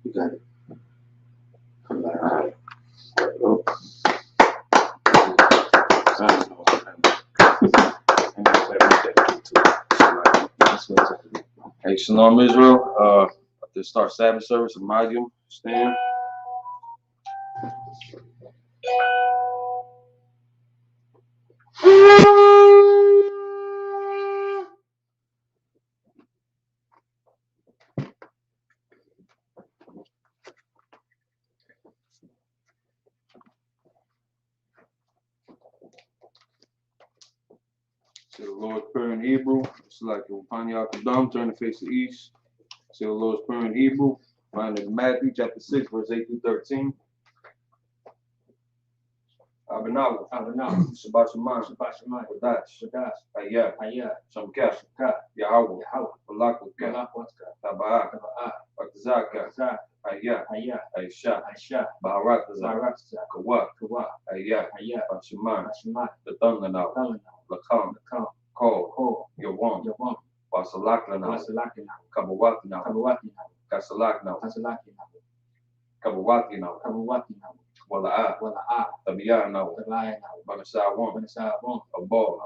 You got it. Come back. All right. Oh. Hey, Shalom Israel. At the start Sabbath service of Mayim, stand. Say the Lord's Prayer in Hebrew. It's like Upanya Kadam, turn the face to the east. Say the Lord's Prayer in Hebrew. Find it in Matthew chapter 6, verse 8 through 13. Abinawa, Shabbat Shemai, Wadash, Ayah, Shamkat, Yahweh, Balak, Taba'ah, Bakzaka, Ayah, Aisha, Baharat, Kawak, Ayah, Bashemai, the Thunganau, Lakam, Ko, Yawam, Wasalaklanau, Kabawatnau, Kasalaknau, Kabawatnau, Wala'a, Tabiyana, Banasawam, Abor,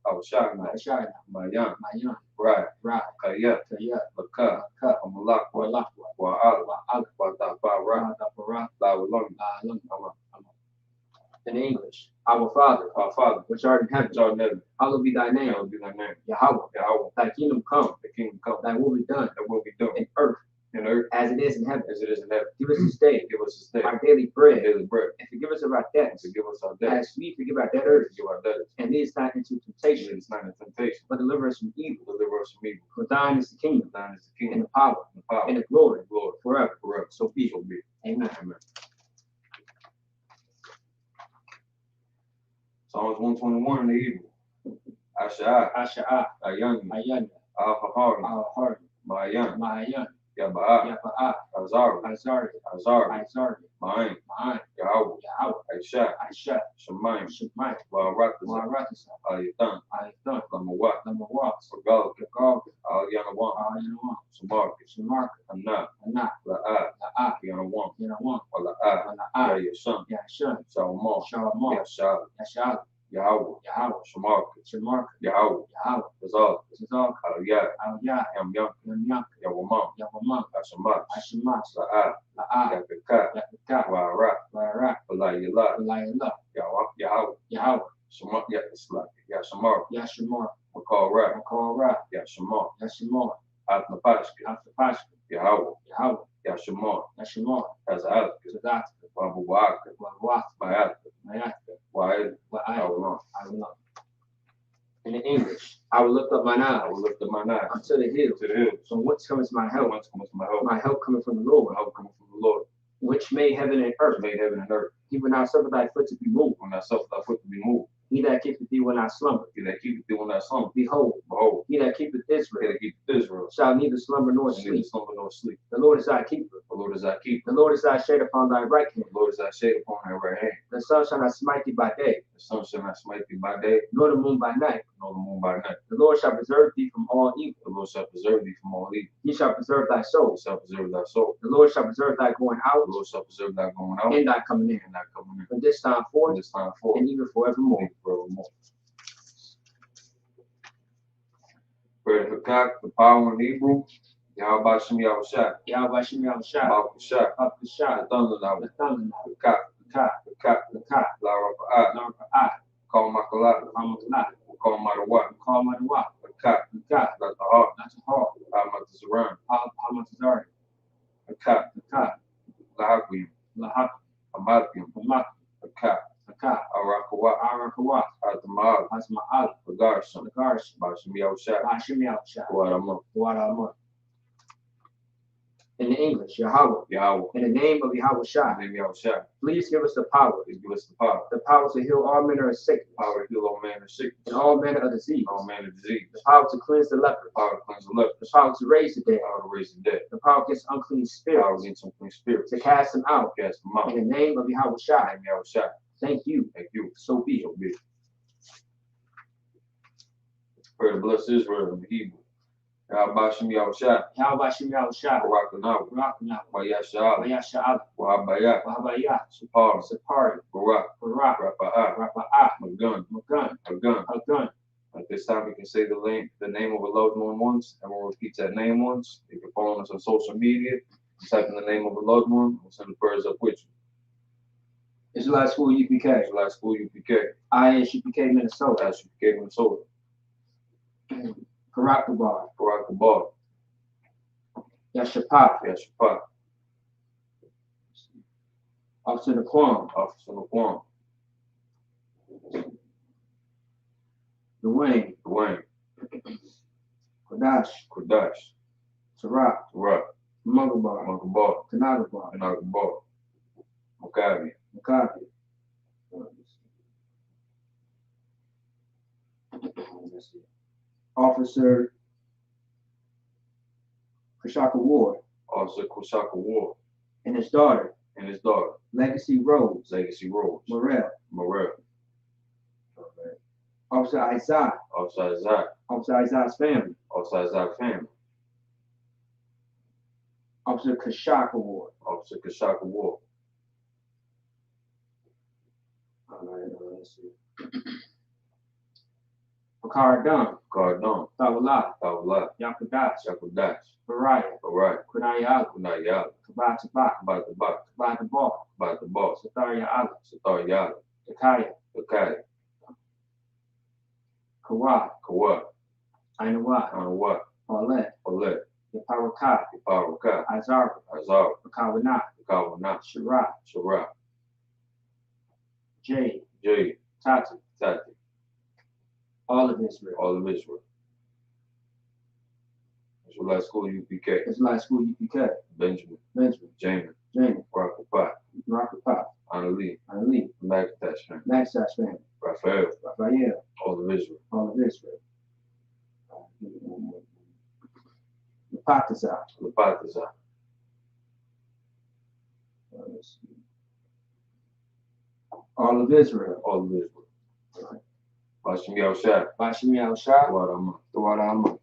Awashana, Mayan, Right, Kayat, Baka, Amalak, Wa'al, Watapara, Lawalong, In English, our Father, which art in heaven, hallowed be thy name. Yahweh, thy kingdom come, thy will be done, in earth, as it is in heaven. Give us this day, our daily bread, and forgive us of our debts, as we forgive our debtors, and lead us not into temptation, but deliver us from evil. For thine is the kingdom, and the power, and the glory, forever. So be it. Amen. Psalms 121 in the Hebrew. Asha, Ayan, Al-Hahar, Mayan, Yaba'a, Azar, Ma'in, Yahweh, Aisha, Shemayim, Wa'aratasa, Ayatan, Lamawat, Sagal, Al-Yanawam, Samarka, Anak, La'at, Yanawam, Wala'at, Yashan, Shalom, Yashal, Yahweh, Shamarka, Yahweh, Bazal, Al-Yah, Yam, Yawamam, Hashemat, La'at, Yakaka, Wa'arat, Balayala, Yahweh, Yashamar, Makal Yashamar, Atnapashka, Yahweh, Yashamar, Hazat, Wabuwak, Mayat, Wa'ed, In English, I will lift up mine eyes unto the hills. From whence cometh my help? My help cometh from the Lord, which made heaven and earth. He will not suffer thy foot to be moved. He that keepeth thee when I slumber. Behold, he that keepeth Israel shall neither slumber nor sleep. The Lord is thy keeper. The Lord is thy shade upon thy right hand. The sun shall not smite thee by day, nor the moon by night. The Lord shall preserve thee from all evil. He shall preserve thy soul. The Lord shall preserve thy going out and thy coming in. From this time forth and even forevermore. Prayer to God, the power in Hebrew. Yahweh Shem Yahushua. The thunder now. The Ka. La Rafa'ah. Call Makalat. Call Matawat. The Ka. That's the heart. Hamatazaran. The Ka. Lahakim. Amatium. The Ka. Arakawat. Atma'al. The Garson. Bashem Yahushua. What In English, Yahweh. In the name of Yahweh Shai. Please give us the power. The power to heal all manner of sickness. And all manner of disease. The power to cleanse the leper. The power to raise the dead. The power against unclean spirits. To cast them out. In the name of Yahweh Shai. Thank you. So be it. Pray to bless Israel in Hebrew. Yabashim Yahushua. Yahweh Shah, Barakanawa. Rakana, Wayasha'ala. Wayasha'ala, Wahabaya. Wahabaya, Sapar. Sapari, Barak. Barak, Rafa'ah. Rafa'ah, Magun. Magun, Hagun. Hagun. At this time, we can say the name of the Lord one once, and we'll repeat that name once. You can follow us on social media. Type in the name of the Lord one. We'll send the prayers up with you. Israelite School UPK, Israelite School UPK. ISUPK Minnesota, That's UPK Minnesota. Karakabar, Barakabar. Yashapa, Yashapa. Officer Naquan, Officer Naquan. Dwayne, Dwayne. Kodash, Kodash. Sarak, Tarak. Mugabar, Mugabar. Kanagabar, Kanagabar. Makabi. Makabi. Officer Kashaka Ward Officer Kushaka Ward. and his daughter, Legacy Rose. Morel. Morel. Officer Isaiah, Officer Isaac. Officer Isaiah's family, Officer Isaac family. Officer Kashaka Ward. Officer Kashaka Ward. All right, let's see. Cardon, Tawala, Yakudash, Yakudash. Baraya, Alright. Kunayala, Kunayala. Kabatabak, Batabak. Batabar, Batabar. Sataria Allah, Sataryala. Takaya, Takaya. Kawa, Kawa. Ainawa, Anawa. Paulette, Paulette. Yaparaka, Yaparaka. Azar, Azar. Pakawana, Pakawana. Shira, Shara. Jay, Jay. Tati, Tati. all of Israel. All of Israel. Israelite School UPK. Israelite School UPK, Benjamin. Jamin, Rakapat. Rakapat, Anali. Ali, Magdash family. Maxash family, Raphael. Raphael, All of Israel. all of Israel. Lepatazar, Lepatazar. all of Israel. All of Israel. Bashim Yahushua. Bashim Yahushua, Tawarama.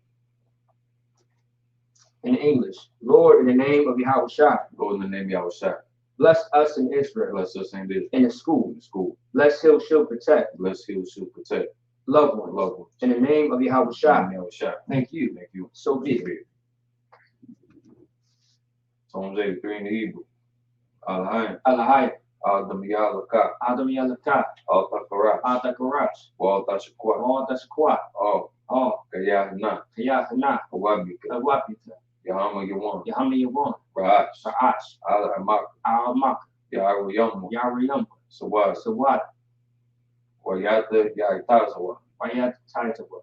in English, Lord, in the name of Yahushua, Lord, in the name of Yahushua. bless us in Israel, Bless us in Israel. in the school. In the school. Bless He'll Shield Protect, Bless He'll Shield Protect. loved ones. Loved ones. In the name of In Yahushua, the name of Yahushua. thank you. Thank you. So be it. Psalms 83 in the Hebrew. Alahayim. Alahai, Adam Yalaka. Adam Yalaka, Alta Karash. Ata Karash, Walta Shakwa. all that's quiet, Oh. all, Kayahna. Kayahana, Awabika. Awapita, Yahama Yawan. Yahami Yawan, Rahash. Sa'ash, Ala Hamak. Aramak, Yaharu Yamu. Yariyam, Sawad. Sawat, Wayata Yahitazawa. Wayat Taitawa,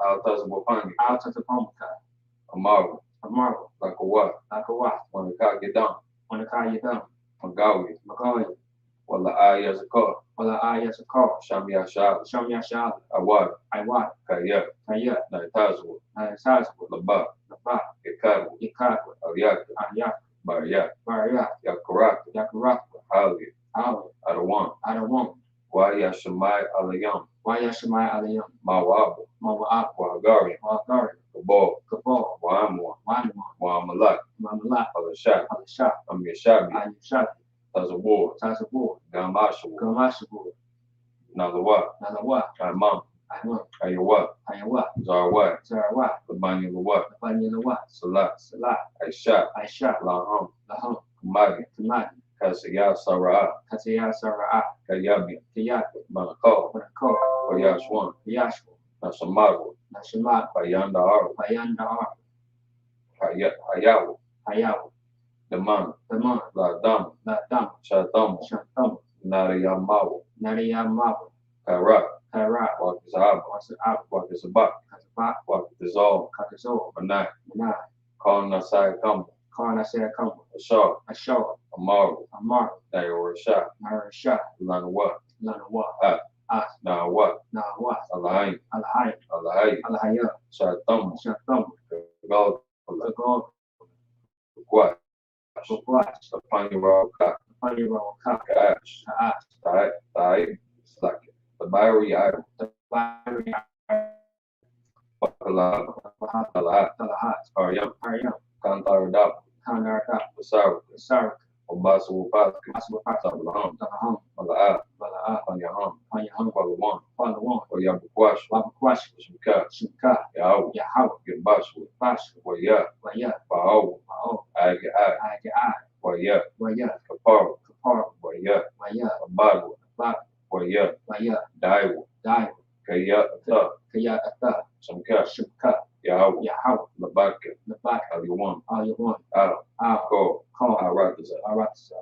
Altazawapangi. Alta Tapamaka, Amaru. Amaru, Lakawa. Lakawa, Wanakagidam. Wanakayadam, Magawi. Magoy, Wala Ayazakar. Wala Ayasakar, Shamya Shah. Shamya Shal, Awad. Iwat, Kaya. Kaya, Naitazawa. Naisazwa, Laba. Laba, Yakaru. Yakakwa, Ariaka. Ayak, Baria. Baria, Yakaraka. Yakarakwa, Ali. Ali, Adawan. Adawan, Waya Shamai Alayam. Wayashamai Alayam, Mawabu. Mawa'ak, Wahagari. Wagari, Kabal. Kabal, Waamwa. Wanwa, Muamalak. Mamalak, Alashak. Alashak, Amishabi. Ayushat, Tazawar. Tazabur, Gamashawu. Gamashabur, Nalawa. Nalawa, Imam. Ayman, Ayawa. Ayawa, Zarwa. Sarawat, Labani Lawa. Banyalawa, Salat. Salat, Aisha. Aisha, Laham. Laham, Kamadi. Tamadi, Kasaya Sarah. Kataya Sara'at, Kayabi. Kayat, Manakal. Wanako, Wayashwan. Yashwa, Nasamaru. Nashamat, Payanda Aru. Payanda Ar, Hayawu. Hayaw, Daman. Daman, Ladam. Ladam, Shatamu. Shantam, Nariyamawu. Nariyamawa, Kara. Kara, Wakizab. Wasa'ab, Wakizabak. Kazabat, Wakizal. Kakazor, Manai. Manai, Kal Nasai Kambu. Karnasea Kambu, Ashar. Ashar, Amaru. Amar, Nayorasha. Narasha, Lanawa. Lanawa, At. Nawa. Nawa, Alahain. Alahai, Alahai. Alahaya, Shatamu. Shantam, Gal. Lagor, Kwat. Kukwat, Apanyarawaka. Paniro, Kaka, Kaash. Ta'at, Tai. Slaki. The Bayri Iron. the Bari, Bakala, Talahat, Aryam, Aryam, Kantaradap, Kanarka, Basar, Sarak, Obasawapat, Aswapat, Sabalaham, Talaham, Malaa, Balaa, Panyaham, Panyaham, Palawan, Palawan, Oyabukwash, Wabakwash, Shimka, Shimka, Yahweh, Yahweh, Gimbash, Bash, Waya, Waya, Pao, Mao, Age, Age, Waya, Waya, Kapar, Kapar, Waya, Waya, Abadu, Bab, Waya, Waya, Daiwa, Dai, Kaya, Ata, Kaya, Ata, Shimka, Shimka, Yahweh, Yahweh, Labaka, Nabat, Aliwan, Ayawan, Al, Al, Call, Call, Arataza, Aratsa.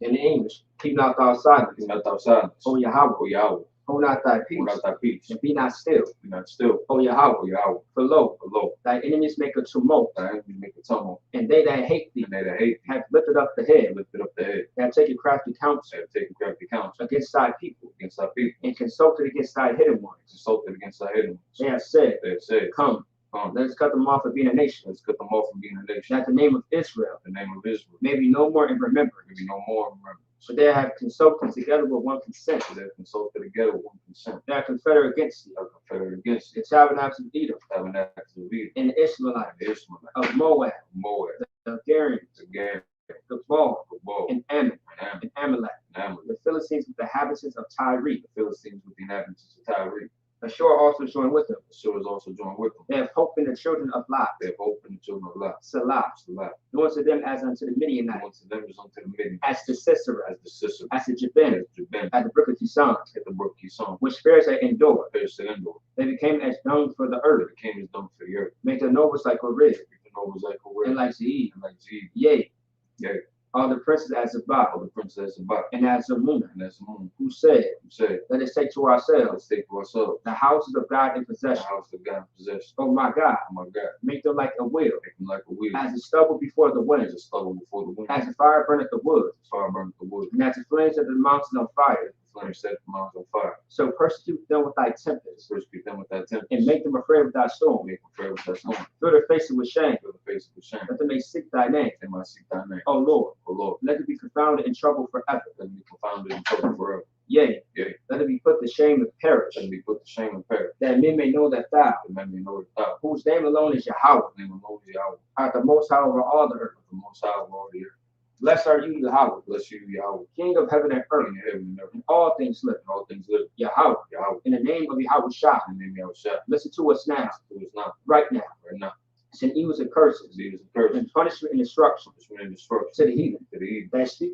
In English, keep not thy silence, not outside, O Yahweh, O Yahweh, hold not thy peace, hold out thy peace, and be not still, be not still, O Yahweh, O Yahweh, for lo, below, thy enemies make a tumult, thy enemies make a tumult, and they that hate thee and they that hate thee, have lifted up the head, lifted up the head, and have taken crafty counsel they have taken crafty counsel against thy people, against thy people, and consulted against thy hidden ones. consulted against thy hidden They ones. have said, They have said, Come, let us cut them off of being a nation, let's cut them off from being a nation. that the name of Israel The name of Israel may be no more in remembrance. may be no more in remembrance. For they have consulted together with one consent. So they have consulted together with one consent. They are confederate against thee, They are confederate against the the tabernacles of Edom, tabernacles of Edom, and the Ishmaelites, the Ishmaelites, of Moab, Moab, the Garians, the Gad, the Baal, the Baal, and Ammon, and Ammon, and Amalek, and Amalek, the Philistines with the inhabitants of Tyre. the Philistines with the inhabitants of Tyre. Ashur also joined with them. Ashur is also joined with them. They have hope in the children of Lot, They have opened the children of Lot. Salah, Salah. known to them as unto the Midianites, One to them is unto the Midianites, as to Sisera, as the sister, as to Jabin, as Jabin, at the brook of Kison, at the brook Kison, which bears at Endor. Bears to Endor. They became as dung for the It earth, became as dung for the earth. made their nobles like Orib, The nobles like Horeb, and like Zeid, and like Zeb, yea, yea, all the princes as all Zabah, the princes of Bach, and as Zamunah, and as the moon, who said, who said, Let us take to ourselves let's take to ourselves the houses of God in the possession. house of God in possession. Oh my God, Oh my God, make them like a wheel, make them like a wheel, as the stubble before the wind, as a stubble before the wind, as the fire burneth the wood, as fire burneth the wood, and as the flames of the mountain on fire. the flame set the mountains on fire. So persecute them with thy tempest, Persecute them with that tempest, and make them afraid with thy storm. make them afraid with that storm. Fill their faces with shame, Fill the face with shame, that they may seek thy name. they might seek thy name. O Lord, O Lord, let them be confounded in trouble forever. let them be confounded in trouble forever. Yea, Yea, let them be put to shame and perish, let them be put to shame and perish. that men may know that thou, The men may know that thou, whose name alone is Yahweh, name alone is Yahweh, art the most high over all the earth. the most high of all the earth. Blessed are you, Yahweh, Bless you, Yahweh, King of heaven and earth, in heaven and earth, and all things living. and all things living. Yahweh, Yahweh, in the name of Yahweh Shah, in the name of Yahweh, listen to us now, who is not, right now. right now, Send evils and curses, leaders and curses, and punishment and destruction punishment and destruction to the heathen to the evil, that speak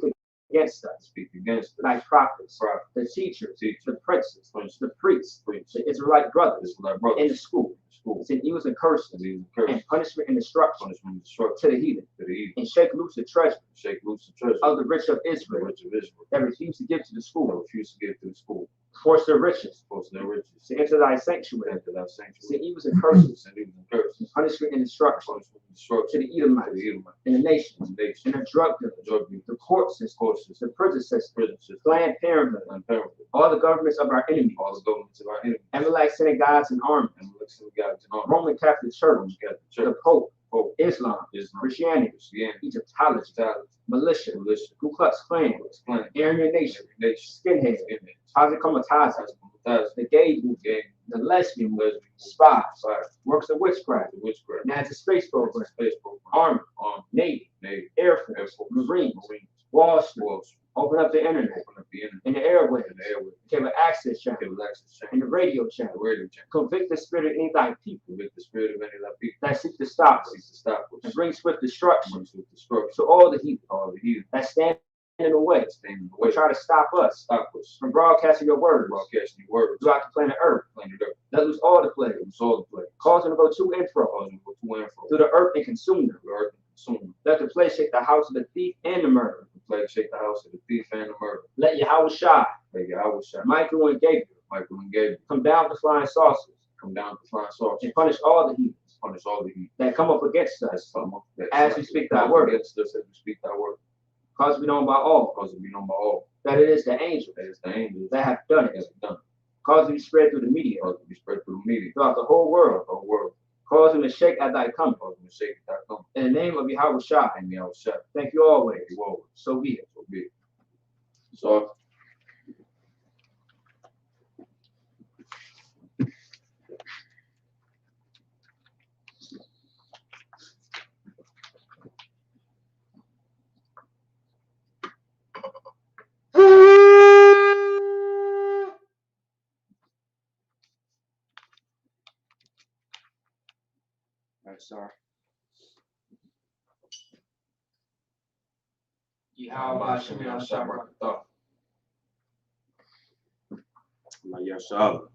against us, speak against the thy prophets, prophet, the teachers, teacher, the princes, prince, the priests, priest, the Israelite brothers, Israelite in brothers, the school. school, Send evils and curses, leaders and curses, and punishment and destruction punishment and destruction to the heathen, to the evil, and shake loose the treasure shake loose the treasure of the rich of the Israel rich of Israel, that refuse to give to the that school, refuse to give to the school, force their riches force their riches, to enter thy sanctuary. enter thy sanctuary, Send evils and curses, send evil and curses, and punishment and destruction punishment and to destruction the to Edomites, the Edomites, and the nations, the nation, and the drug dealers, drug dealers, the court systems, courses, the prison system, prison system, Planned Parenthood, and parenthood, all the governments of our enemies, all the governments of our enemies, Amalek synagogues and armies, and election of God's and army, Roman Catholic Church, Roman Catholic the Church, Pope, Pope, Islam, Islam, Christianity, Christianity, Egyptology, Italians, militia, militia, Ku Klux Klan, Klan, Aryan Nation, every nation, skinheads, skinheads, Hazakamataza, Tazi, the gay movement, gang, the lesbian movement, lesbian, spies, fire, works of witchcraft, witchcraft, NASA space program, space program, Army, army, Navy, navy, Air Air Force, Force, Marines, Marines, Wall Street, Wall Street, open up the internet, open up the internet, and the airways, and the airway, cable access channel, cable access and channel, the radio the channel. radio channel, Convict the spirit of any of thy people convict the spirit of any of thy people that seek to stop that seeks us, to stop and us, bring swift destruction brings with destruction, to all the heathen all the heathen, that stand in the way, that stand in the or way, try to stop us stop us from broadcasting your words broadcasting your words, throughout the planet Earth. planet Earth, Let loose all the plagues, and soil the plague, cause them to go to and fro causing to and fro, through the earth and consume them. the earth and consume them. Let the plague shake the house of the thief and the murderer. The plague shake the house of the thief and the murderer. Let Yahweh Shai, Let Yahweh shine. Michael and Gabriel Michael and Gabriel come down with flying saucers come down to flying saucers, and punish all the heathens punish all the heathen that come up against us, come up that as we speak thy come word. against us as we speak thy word, Cause to be known by all because it be known by all that it is the angel that it's the angels that have done that it. have done it, Cause to be spread through the media because it be spread through the media, throughout the whole world. the whole world, Cause them to shake at thy coming. cause them to shake it that come, In the name of Yahweh Shai, and Yahweh shine. thank you always. You always, So be it. so be it. So sorry. Yahweh Hashem Yahweh. Yashab.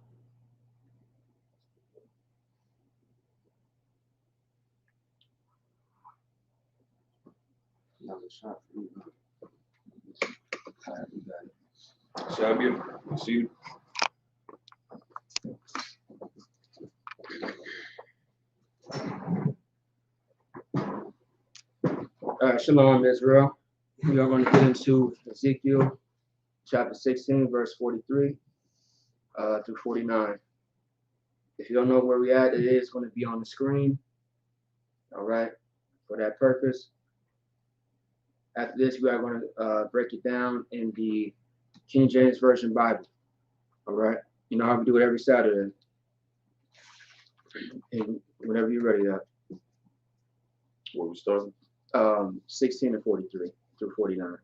Another shot for you. Shabir. See. Shalom, Israel. We are going to get into Ezekiel chapter 16, verse 43 through 49. If you don't know where we're at, it is going to be on the screen. All right, for that purpose. After this, we are going to break it down in the King James Version Bible. All right, you know how we do it every Saturday. And whenever you're ready, Where we starting? 16 and 43 through 49.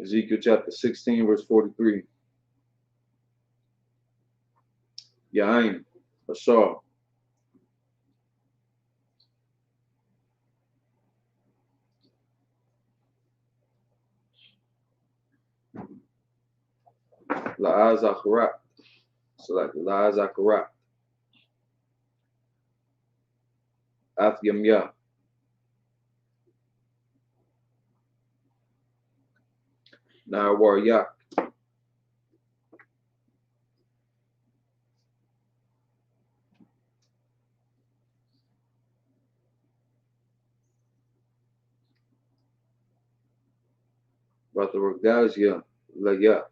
Ezekiel chapter 16, verse 43. Yain, Ashar. La'azakarat. So like La'azakarat. Athyamya. Narwaryak. Bataragazia. Laya.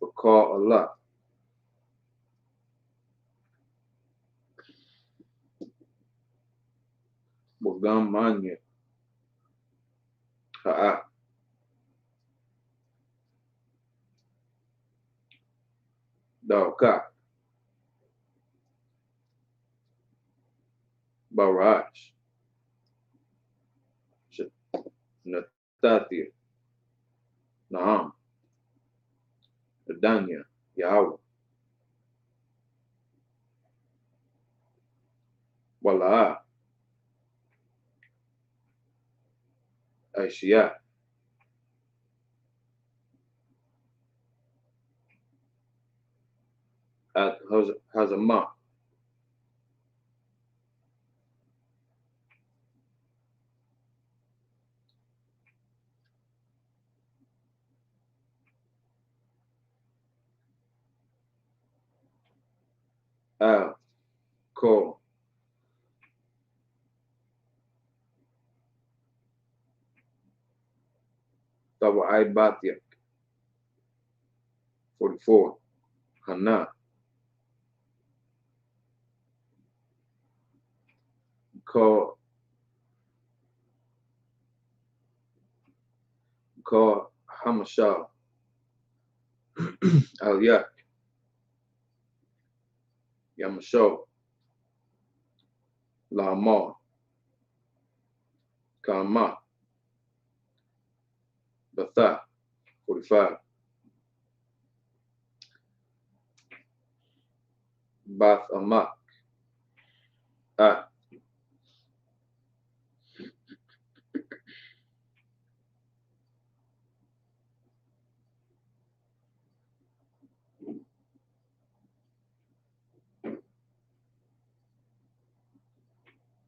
Bakar Allah. Bogam Manya. Ha'a. Dauka. Baraj. Natatia. Naam. Adanya. Yahweh. Wala'a. Aishiyah. At Hazamah. Al. Ko. Tawa'ai Batyak. 44. Hana. Ko Hamashah. Al Yak. Yamasho. Lama. Kama. Batha. 45. Bath Amak. Ah.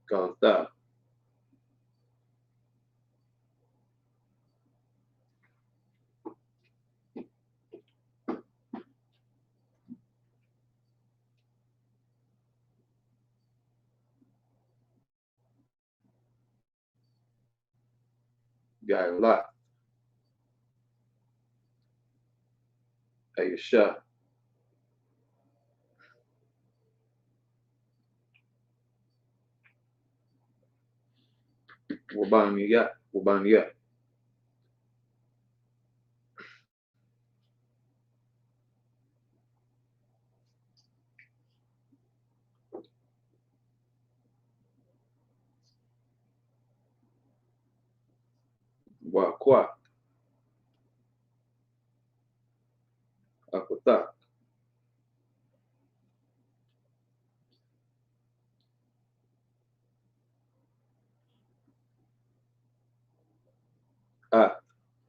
Kalta. Gayla. Ayesha. Wabaniya. Wabaniya. Wakwa. Akutak.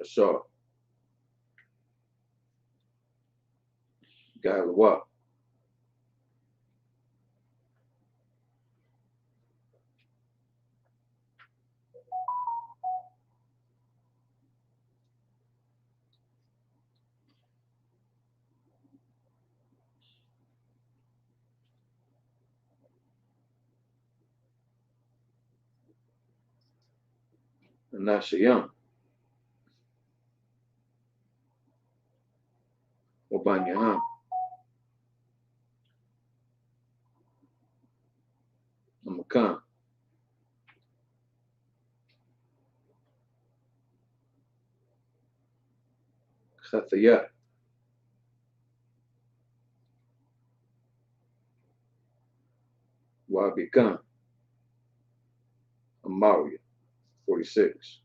Ashar. Galawa. Nashayam. Wabanyaham. Amakan. Khathayat. Wabikan. Amaria. 46.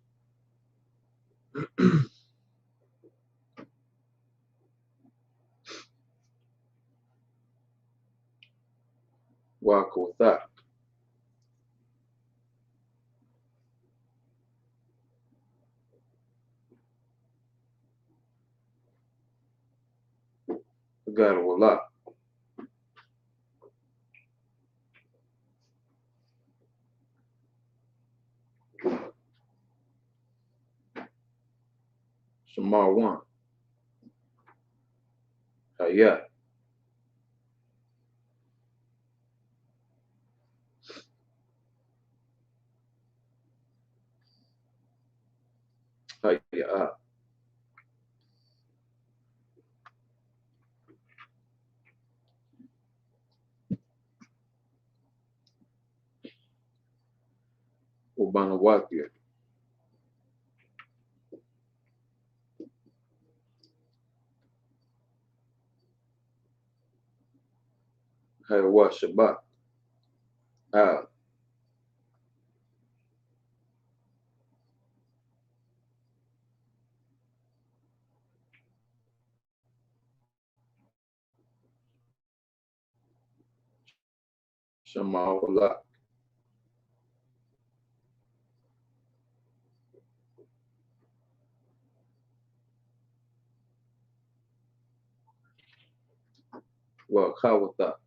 Wakothat. Gadawala. Samarwan. Hayat. Hayat. Ubanawatia. Hayawa Shabbat. Al. Shamawala. Wakawata.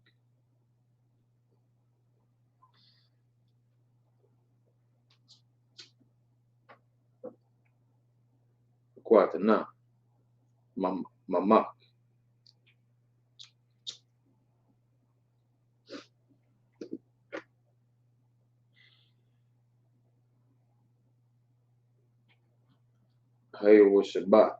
Kwatana. Mama. Hayawa Shabbat.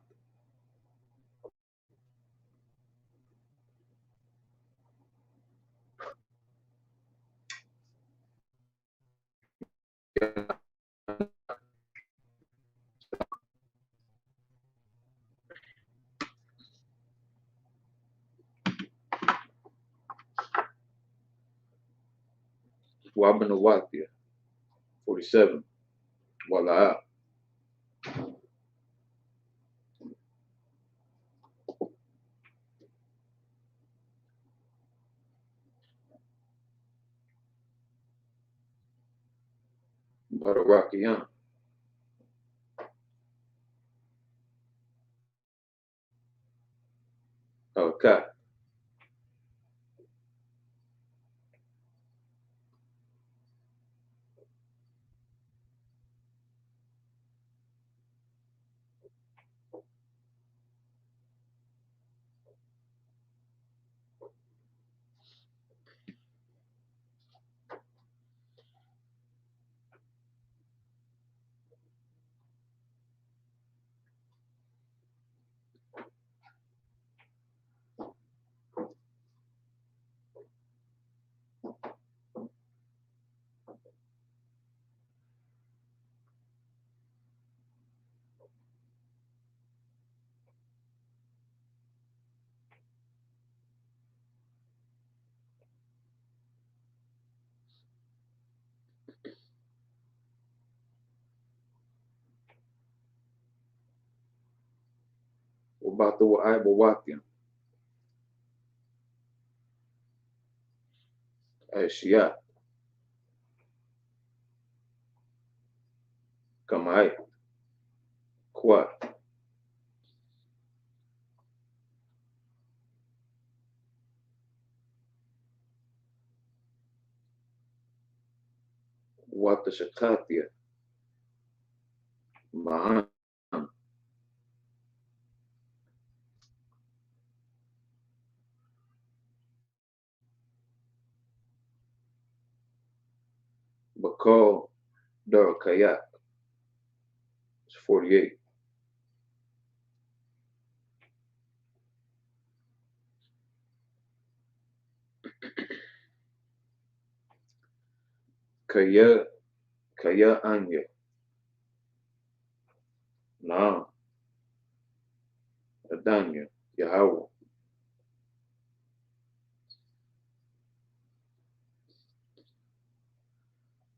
Wabanawatia. 47. Wala. Barawakian. Alkat. Wabatu Ibawakian. أشياء كما هي كوا واتشكاتيا معان بكو دركيات 48 كيا أنيا نعم دانيا يهوى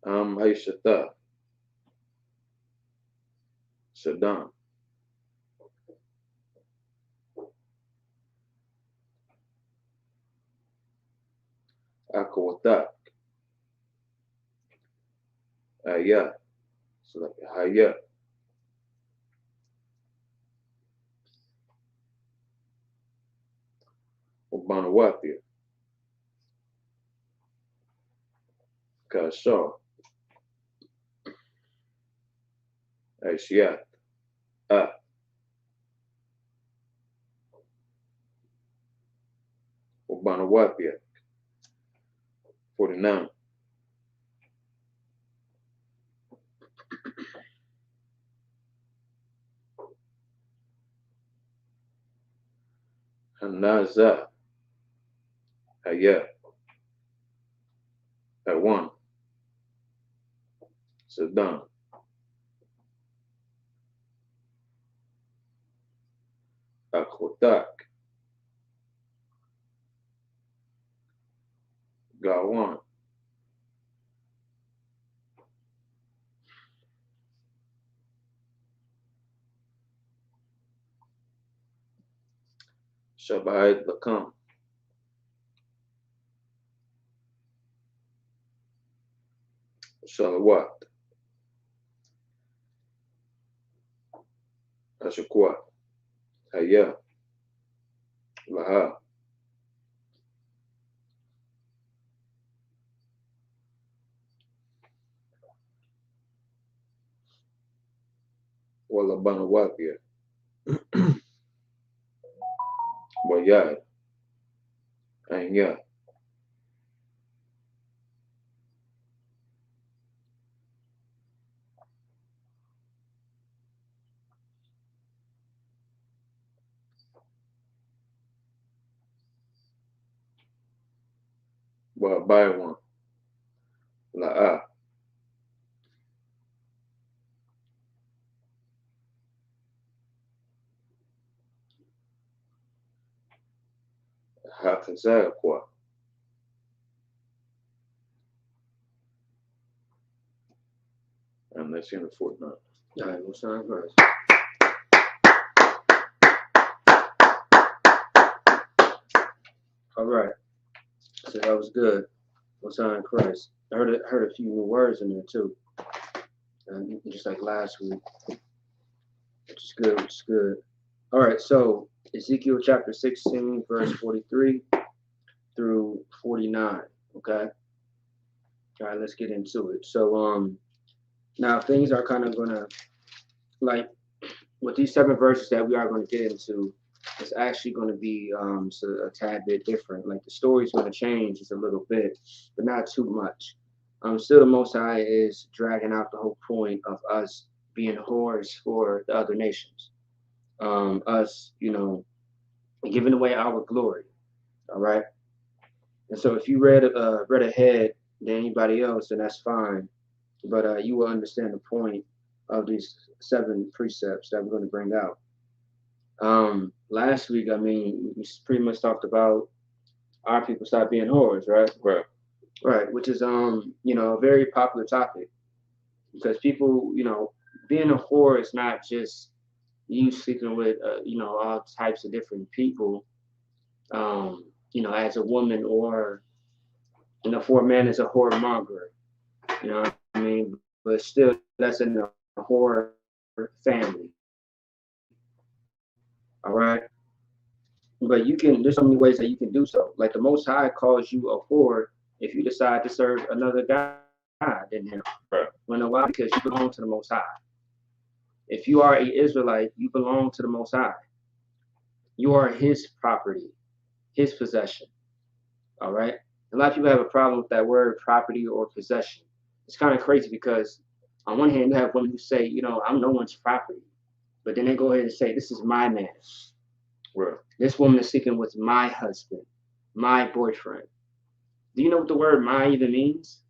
هاي شتاء سدان أكوتا آيات هيا وبانواتيا كاشار أشياء وبانواتيا 49 النازا هيا أوان سدان أخوتاك غاوان شبعت لكم صلوات أشكوات هيا لها ولا بانواتيا وياي أنيا وبايوان لا هكذا كوا and that's in the 49. All right, we'll sign first. All right, so that was good. We'll sign Christ. I heard a few new words in there too, and just like last week, which is good. Which is good. All right, so Ezekiel chapter 16, verse 43 through 49. Okay. All right, let's get into it. So now things are kind of gonna, like, with these 7 verses that we are going to get into, it's actually going to be so a tad bit different. Like the story's going to change just a little bit, but not too much. Still, the Most High is dragging out the whole point of us being whores for the other nations, us, giving away our glory. All right. And so, if you read ahead than anybody else, then that's fine. But you will understand the point of these 7 precepts that we're going to bring out. Last week, I mean, we pretty much talked about our people stop being whores, right? Right, which is a very popular topic because people, being a whore is not just you sleeping with all types of different people, as a woman or for a man is a whoremonger. You know what I mean? But still, that's in the whore family. All right. But there's so many ways that you can do so. Like the Most High calls you a whore if you decide to serve another God than Him. Right. Well, no, why? Because you belong to the Most High. If you are an Israelite, you belong to the Most High. You are His property, His possession. All right. A lot of people have a problem with that word property or possession. It's kind of crazy because on one hand, you have women who say, I'm no one's property. But then they go ahead and say, this is my man. Right. This woman is sleeping with my husband, my boyfriend. Do you know what the word my even means?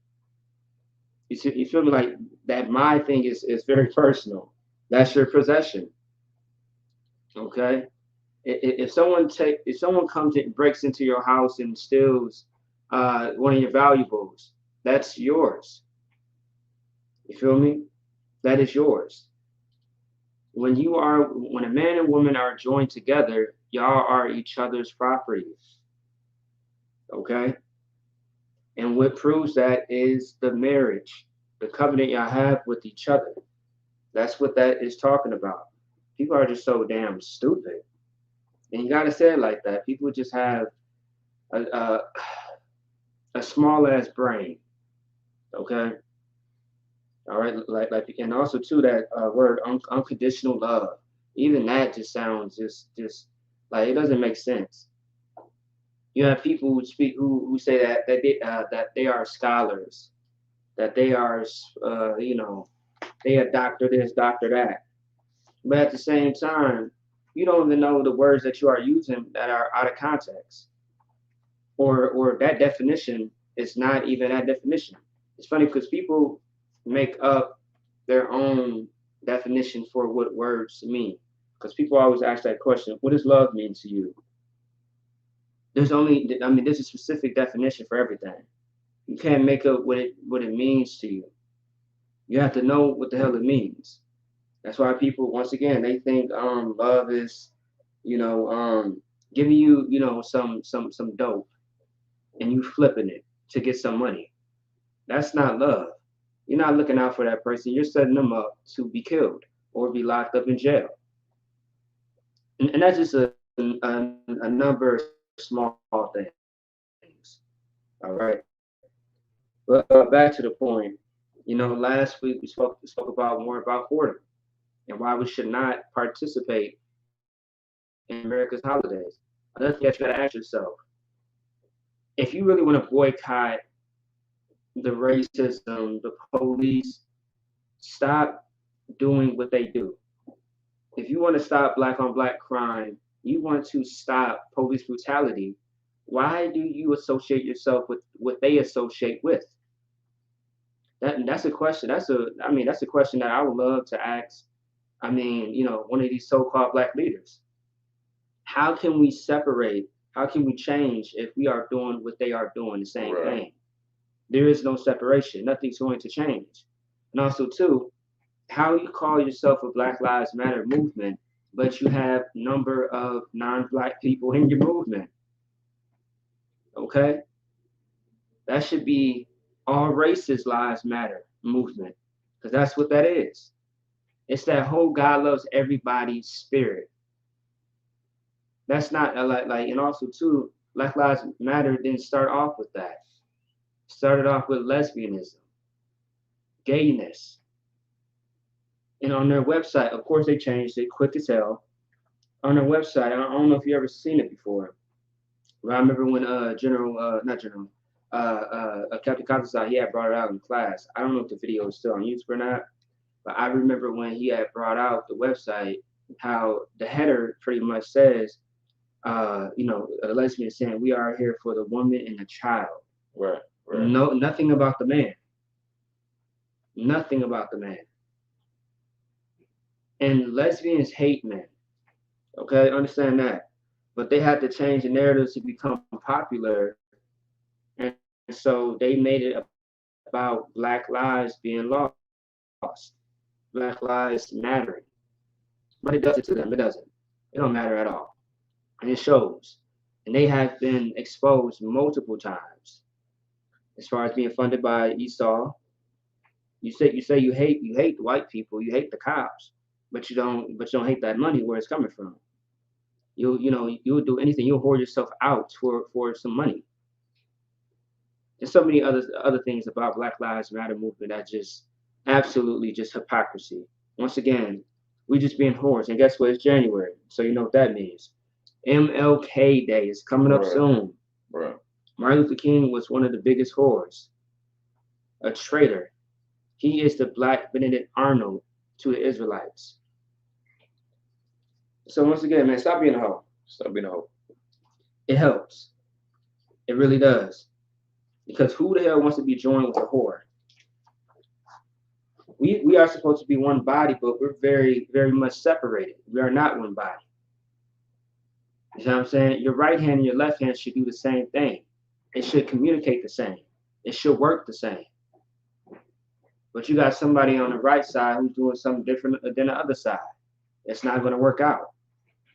You feel me? Like that my thing is very personal. That's your possession. Okay? If someone comes and breaks into your house and steals one of your valuables, that's yours. You feel me? That is yours. When a man and woman are joined together, y'all are each other's property. Okay? And what proves that is the marriage, the covenant y'all have with each other. That's what that is talking about. People are just so damn stupid. And you gotta say it like that. People just have a small ass brain. Okay? All right, like, and also too that word unconditional love. Even that just sounds just like it doesn't make sense. You have people who say that they are scholars, that they are they are doctor this, doctor that, but at the same time, you don't even know the words that you are using that are out of context, or that definition is not even that definition. It's funny because people make up their own definition for what words mean. Because people always ask that question, what does love mean to you? There's a specific definition for everything. You can't make up what it means to you. You have to know what the hell it means. That's why people, once again, they think love is, giving you, some dope and you flipping it to get some money. That's not love. You're not looking out for that person. You're setting them up to be killed or be locked up in jail. And that's just a number of small things. All right. But back to the point. Last week we spoke about more about whoredom and why we should not participate in America's holidays. Another thing that you got to ask yourself: if you really want to boycott the racism, the police, stop doing what they do. If you want to stop black on black crime, you want to stop police brutality, why do you associate yourself with what they associate with? That's a question. That's a question that I would love to ask. One of these so-called black leaders. How can we separate? How can we change if we are doing what they are doing, the same thing? There is no separation. Nothing's going to change. And also, too, how you call yourself a Black Lives Matter movement, but you have number of non-black people in your movement. Okay? That should be all races lives matter movement, because that's what that is. It's that whole God loves everybody spirit. That's not and also too, Black Lives Matter didn't start off with that. It started off with lesbianism, gayness. And on their website, of course, they changed it quick as hell. On their website, I don't know if you ever seen it before. But I remember when Captain Kazasai, he had brought it out in class. I don't know if the video is still on YouTube or not, but I remember when he had brought out the website, how the header pretty much says, a lesbian saying, we are here for the woman and the child. Right. No, nothing about the man. Nothing about the man. And lesbians hate men. Okay, understand that. But they had to change the narrative to become popular. And so they made it about Black lives being lost, Black lives mattering. But it doesn't to them. It doesn't. It don't matter at all. And it shows. And they have been exposed multiple times. As far as being funded by Esau, you say you hate the white people, you hate the cops, but you don't hate that money where it's coming from. You'll do anything. You'll hoard yourself out for some money. There's so many other things about Black Lives Matter movement that just absolutely just hypocrisy. Once again, we just being whores. And guess what? It's January, so you know what that means. MLK Day is coming up soon. Right. Martin Luther King was one of the biggest whores, a traitor. He is the Black Benedict Arnold to the Israelites. So once again, man, stop being a hoe. Stop being a hoe. It helps. It really does. Because who the hell wants to be joined with a whore? We are supposed to be one body, but we're very, very much separated. We are not one body. You know what I'm saying? Your right hand and your left hand should do the same thing. It should communicate the same. It should work the same. But you got somebody on the right side who's doing something different than the other side. It's not going to work out.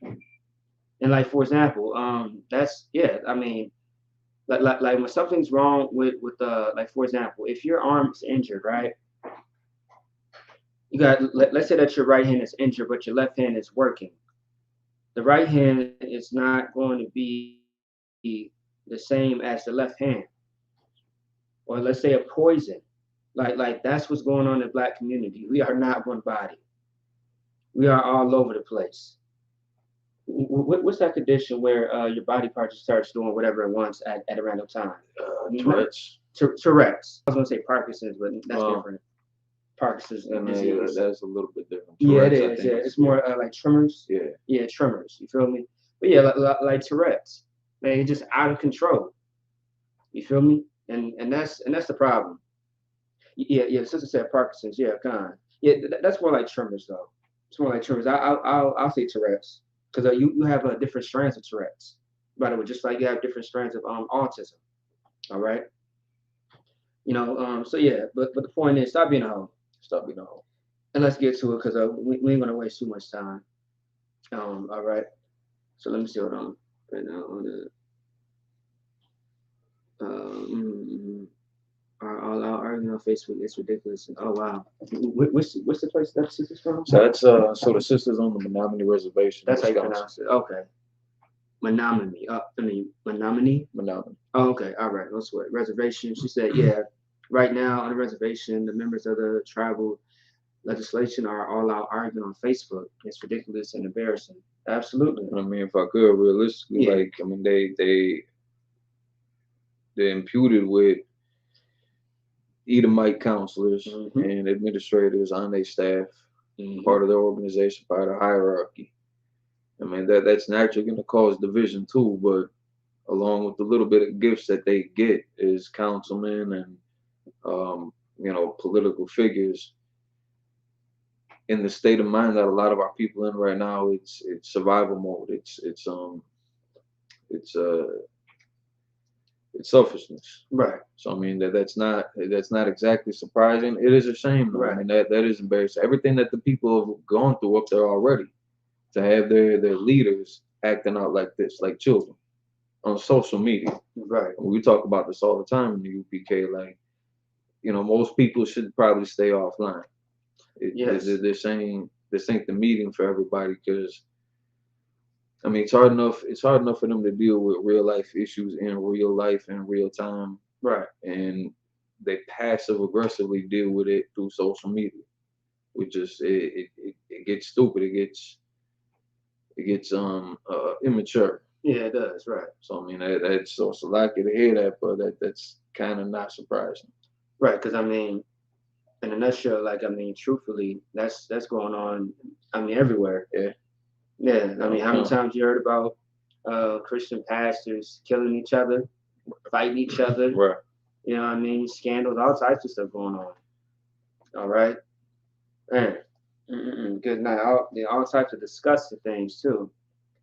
And like, for example, I mean, like when something's wrong with like, for example, if your arm is injured, right? You got, let's say that your right hand is injured, but your left hand is working. The right hand is not going to be the same as the left hand. Or let's say a poison. Like that's what's going on in the Black community. We are not one body. We are all over the place. What's that condition where your body part just starts doing whatever it wants at a random time? Tourette's. Tourette's. I was going to say Parkinson's, but that's different. Parkinson's disease. That's a little bit different. Tourette's, yeah, it is. Yeah, it's more like tremors. Yeah. Yeah, tremors. You feel me? But yeah, like Tourette's, man, just out of control. You feel me? And that's the problem. Yeah. The sister said Parkinson's. Yeah, kind. Yeah, that's more like tremors though. It's more like tremors. I'll say Tourette's because you have different strands of Tourette's. By the way, just like you have different strands of autism. All right. So yeah, but the point is, stop being a hoe. Stop being a hoe. And let's get to it because we ain't gonna waste too much time. All right. So let me see what right now on the all out arguing on Facebook. It's ridiculous. Oh wow. What's the place that sister's from? So that's so the sisters on the Menominee Reservation. That's how you pronounce it. Okay. Menominee. Menominee. Menominee. Oh, okay. All right. No sweat. Reservation. She said, yeah. Right now on the reservation, the members of the tribal legislation are all out arguing on Facebook. It's ridiculous and embarrassing. Absolutely. I mean, if I could realistically, like, I mean, they're imputed with Edomite counselors and administrators on their staff, part of their organization, part of the hierarchy. I mean, that's naturally going to cause division too, but along with the little bit of gifts that they get as councilmen and political figures, in the state of mind that a lot of our people in right now, it's survival mode. It's selfishness. Right. So I mean that's not exactly surprising. It is a shame. Right. I mean that is embarrassing. Everything that the people have gone through up there already, to have their leaders acting out like this, like children, on social media. Right. We talk about this all the time in the UPK. Like, most people should probably stay offline. They're saying this ain't the meeting for everybody because, I mean, it's hard enough for them to deal with real life issues in real life in real time. Right. And they passive aggressively deal with it through social media, which is it gets stupid. It gets immature. Yeah, it does. Right. So I mean that's so lucky to hear that, but that's kind of not surprising. Right, because I mean, in a nutshell, like, I mean, truthfully, that's going on. I mean, everywhere. Yeah. Yeah. I mean, how many times you heard about Christian pastors killing each other, fighting each other? Right. You know what I mean? Scandals, all types of stuff going on. All right. Man. Good night. All types of disgusting things too.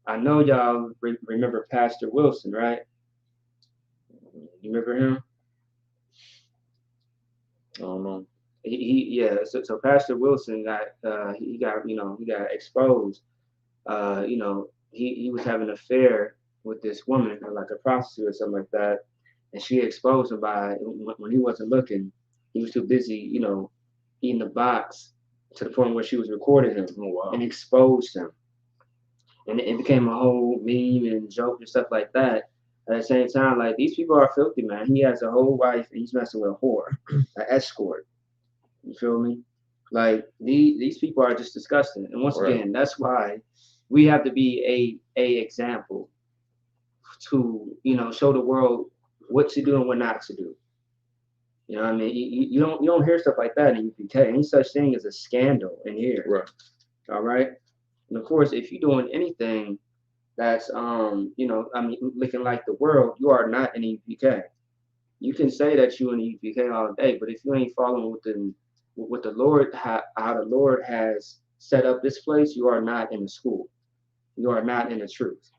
I know y'all remember Pastor Wilson, right? You remember him? I don't know. So Pastor Wilson got exposed. He was having an affair with this woman, like a prostitute or something like that, and she exposed him by when he wasn't looking. He was too busy, eating the box to the point where she was recording him and exposed him. And it became a whole meme and joke and stuff like that. At the same time, like, these people are filthy, man. He has a whole wife and he's messing with a whore, an escort. You feel me? Like, these people are just disgusting. And once again, that's why we have to be a example to, show the world what to do and what not to do. You know what I mean? You don't hear stuff like that in UPK. Any such thing as a scandal in here. Right. All right. And of course, if you're doing anything that's looking like the world, you are not in UPK. You can say that you in the UPK all day, but if you ain't following what the Lord how the Lord has set up this place, you are not in the school. You are not in the truth.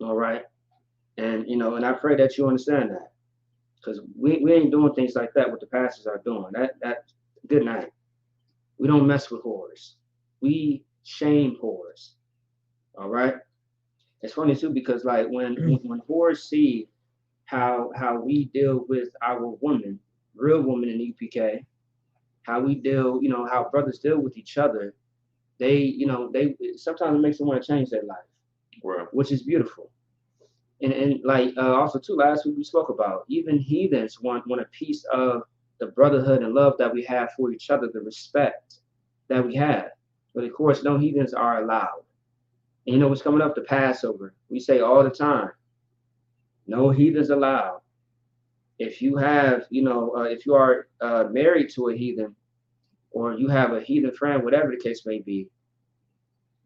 All right. And and I pray that you understand that. Because we ain't doing things like that what the pastors are doing. That good night. We don't mess with whores. We shame whores. All right. It's funny too because like when whores see how we deal with our women, real women in UPK, how we deal, how brothers deal with each other, they sometimes it makes them want to change their life, which is beautiful. And like also too, last week we spoke about even heathens want a piece of the brotherhood and love that we have for each other, the respect that we have. But of course, no heathens are allowed. And what's coming up? The Passover. We say all the time, no heathens allowed. If you have, if you are married to a heathen, or you have a heathen friend, whatever the case may be,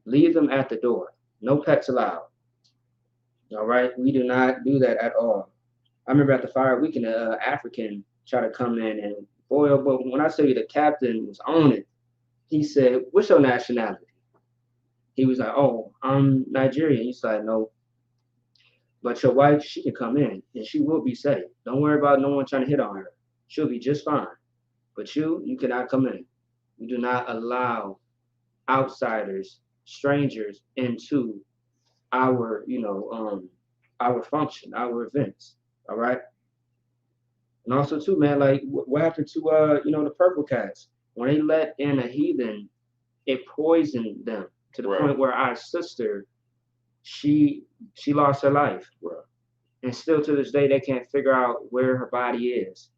leave them at the door. No pets allowed. All right, we do not do that at all. I remember at the fire weekend, an African tried to come in, and boy, oh boy, when I tell you the captain was on it, he said, "What's your nationality?" He was like, "Oh, I'm Nigerian." He's like, "No, but your wife, she can come in, and she will be safe. Don't worry about no one trying to hit on her. She'll be just fine. But you cannot come in. We do not allow outsiders, strangers into our, our function, our events. All right." And also too, man, like what happened to the purple cats? When they let in a heathen, it poisoned them to the point where our sister, she lost her life. And still to this day they can't figure out where her body is,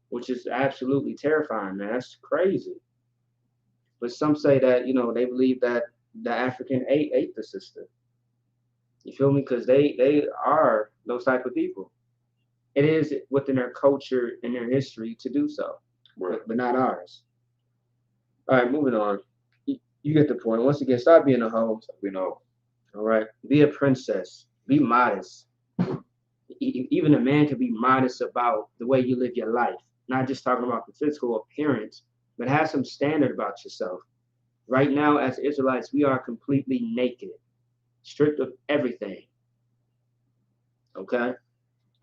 which is absolutely terrifying, man. That's crazy. But some say that, they believe that the African ate the sister. You feel me? Because they are those type of people. It is within their culture and their history to do so, but not ours. All right, moving on. You get the point. Once again, stop being a hoe. All right, be a princess. Be modest. Even a man can be modest about the way you live your life. Not just talking about the physical appearance, but have some standard about yourself. Right now, as Israelites, we are completely naked, stripped of everything. Okay.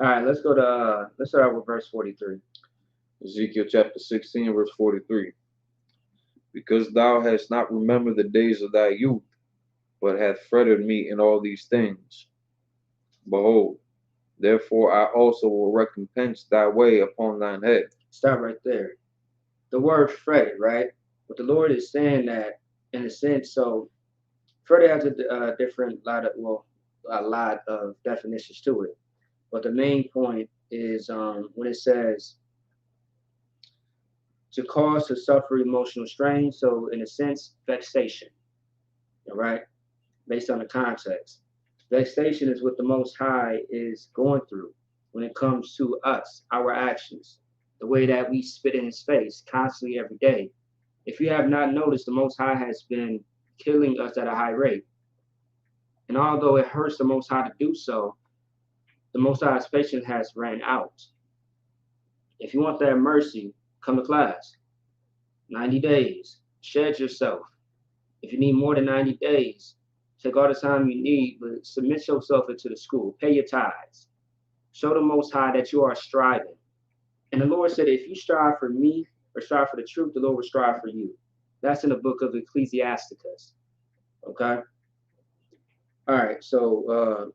All right, let's start out with verse 43. Ezekiel chapter 16, verse 43. Because thou hast not remembered the days of thy youth, but hath fretted me in all these things. Behold, therefore I also will recompense thy way upon thine head. Stop right there. The word fretted, right? But the Lord is saying that in a sense, so fretted has a lot of definitions to it. But the main point is when it says to cause to suffer emotional strain. So in a sense, vexation. All right, based on the context, vexation is what the Most High is going through when it comes to us, our actions, the way that we spit in His face constantly every day. If you have not noticed, the Most High has been killing us at a high rate, and although it hurts the Most High to do so, the Most High's patience has ran out. If you want that mercy, come to class. 90 days. Shed yourself. If you need more than 90 days, take all the time you need, but submit yourself into the school. Pay your tithes. Show the Most High that you are striving. And the Lord said, if you strive for me or strive for the truth, the Lord will strive for you. That's in the book of Ecclesiasticus. Okay? All right, so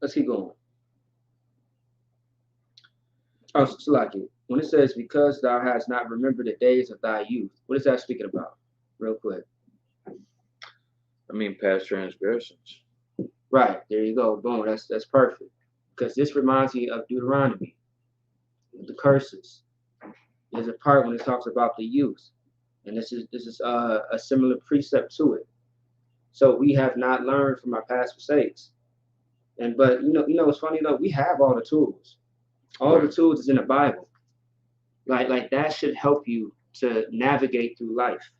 let's keep going. Oh, Salaki, when it says, because thou hast not remembered the days of thy youth, what is that speaking about? Real quick. I mean, past transgressions. Right, there you go. Boom, that's perfect. Because this reminds me of Deuteronomy, the curses. There's a part when it talks about the youth, and this is a similar precept to it. So we have not learned from our past mistakes. But you know what's funny though? We have all the tools. All the tools is in the Bible. Like that should help you to navigate through life.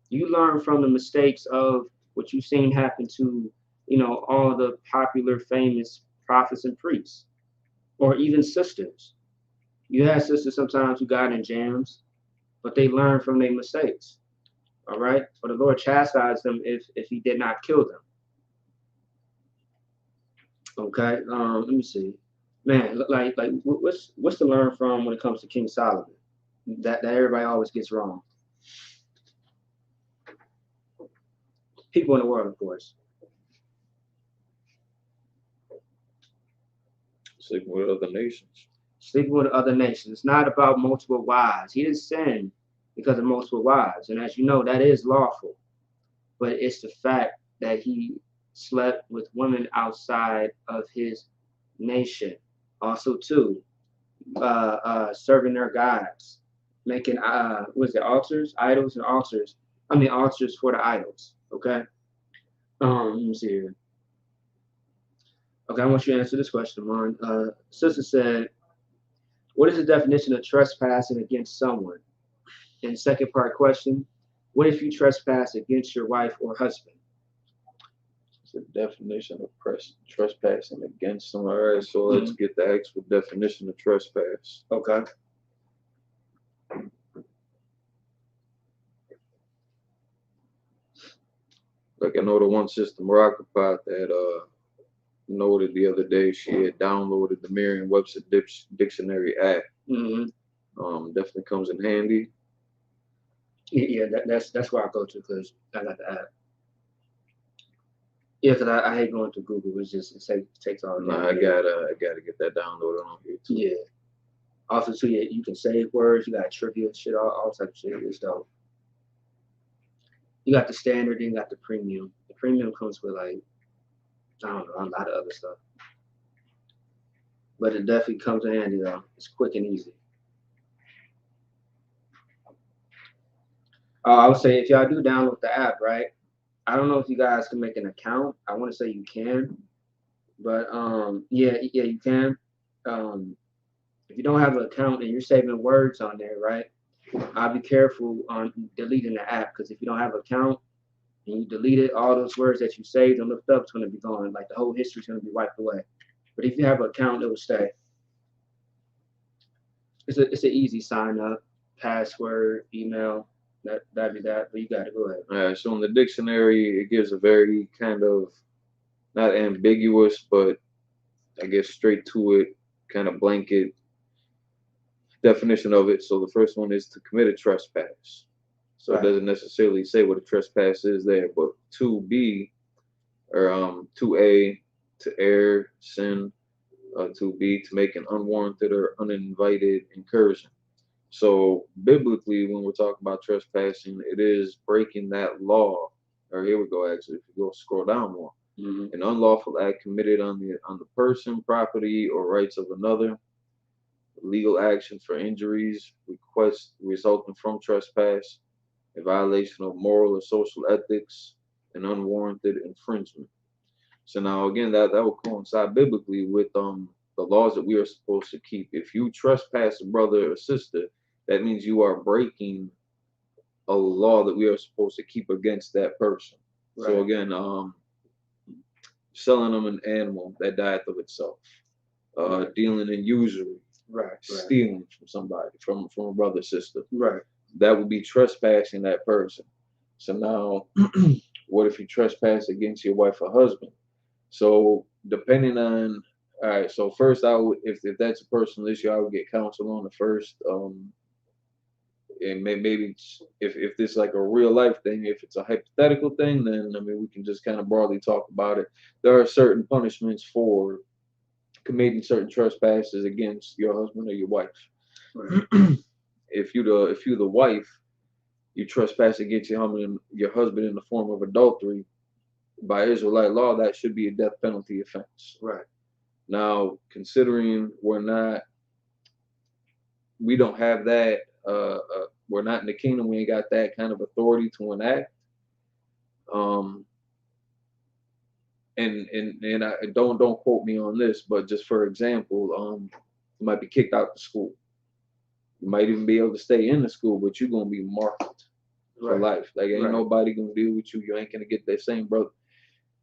You learn from the mistakes of what you've seen happen to, all the popular, famous prophets and priests, or even sisters. You have sisters sometimes who got in jams, but they learn from their mistakes. All right, but the Lord chastised them if He did not kill them. Okay, let me see, man. Like what's to learn from when it comes to King Solomon? That everybody always gets wrong. People in the world, of course. Sleeping with other nations. Sleeping with other nations. It's not about multiple wives. He didn't sin because of multiple wives, and as you know, that is lawful. But it's the fact that he slept with women outside of his nation. Also, too, serving their gods, making was it altars, idols, and altars. I mean, altars for the idols. Okay. Let me see here. Okay, I want you to answer this question, Mon. Sister said, "What is the definition of trespassing against someone?" And second part question: what if you trespass against your wife or husband? It's the definition of trespassing against someone. All right, so let's get the actual definition of trespass. Okay. Like I know the one sister Morocco that noted the other day she had downloaded the Merriam-Webster Dictionary app. Definitely comes in handy. Yeah, that's where I go to because I got the app. Yeah, because I hate going to Google. It takes all day. Nah, I gotta get that downloaded on here too. Yeah. Also, too, you can save words. You got trivia shit, all type of shit. It's dope. You got the standard, then you got the premium. The premium comes with like, I don't know, a lot of other stuff. But it definitely comes in handy though. It's quick and easy. I would say if y'all do download the app, right? I don't know if you guys can make an account. I want to say you can, but yeah, you can. If you don't have an account and you're saving words on there, right? I'll be careful on deleting the app because if you don't have an account and you delete it, all those words that you saved and looked up is going to be gone. Like the whole history is going to be wiped away. But if you have an account, it will stay. It's an easy sign up, password, email. That'd be that. But you got to go ahead. All right. So in the dictionary, it gives a very kind of not ambiguous, but I guess straight to it, kind of blanket definition of it. So the first one is to commit a trespass. So It doesn't necessarily say what a trespass is there, but to be or to A, to err, sin, to B, to make an unwarranted or uninvited incursion. So biblically, when we're talking about trespassing, it is breaking that law. Or here we go. Actually, if you go scroll down more, an unlawful act committed on the person, property, or rights of another. Legal action for injuries, requests resulting from trespass, a violation of moral or social ethics, an unwarranted infringement. So now again, that will coincide biblically with the laws that we are supposed to keep. If you trespass a brother or sister, that means you are breaking a law that we are supposed to keep against that person. Right. So again, selling them an animal that dieth of itself, dealing in usury, stealing from somebody, from a brother or sister, that would be trespassing that person. So now, what if you trespass against your wife or husband? So depending on, all right, so first I would, if that's a personal issue, I would get counsel on the first, and maybe if this is like a real life thing, if it's a hypothetical thing, then I mean we can just kind of broadly talk about it. There are certain punishments for committing certain trespasses against your husband or your wife. Right. If you the wife, you trespass against your husband in the form of adultery, by Israelite law, that should be a death penalty offense. Right. Now, considering we don't have that, we're not in the kingdom, we ain't got that kind of authority to enact. And I don't quote me on this, but just for example, you might be kicked out of school. You might even be able to stay in the school, but you're gonna be marked for life. Like ain't nobody gonna deal with you. You ain't gonna get that same brother.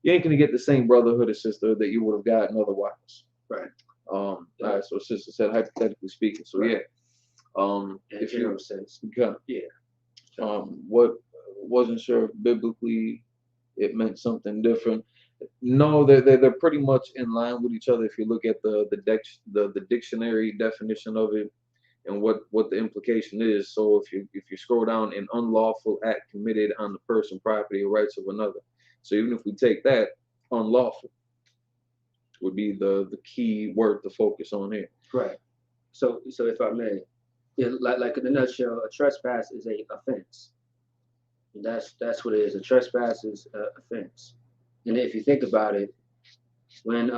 You ain't gonna get the same brotherhood or sister that you would have gotten otherwise. Right. All right. So sister said hypothetically speaking. So yeah. If you sense. What wasn't sure if biblically it meant something different. No, they're pretty much in line with each other if you look at the dictionary definition of it and what the implication is. So if you scroll down, an unlawful act committed on the person, property, or rights of another. So even if we take that, unlawful would be the key word to focus on here. Right. So if I may, like in a nutshell, a trespass is a offense. That's what it is. A trespass is an offense. And if you think about it, when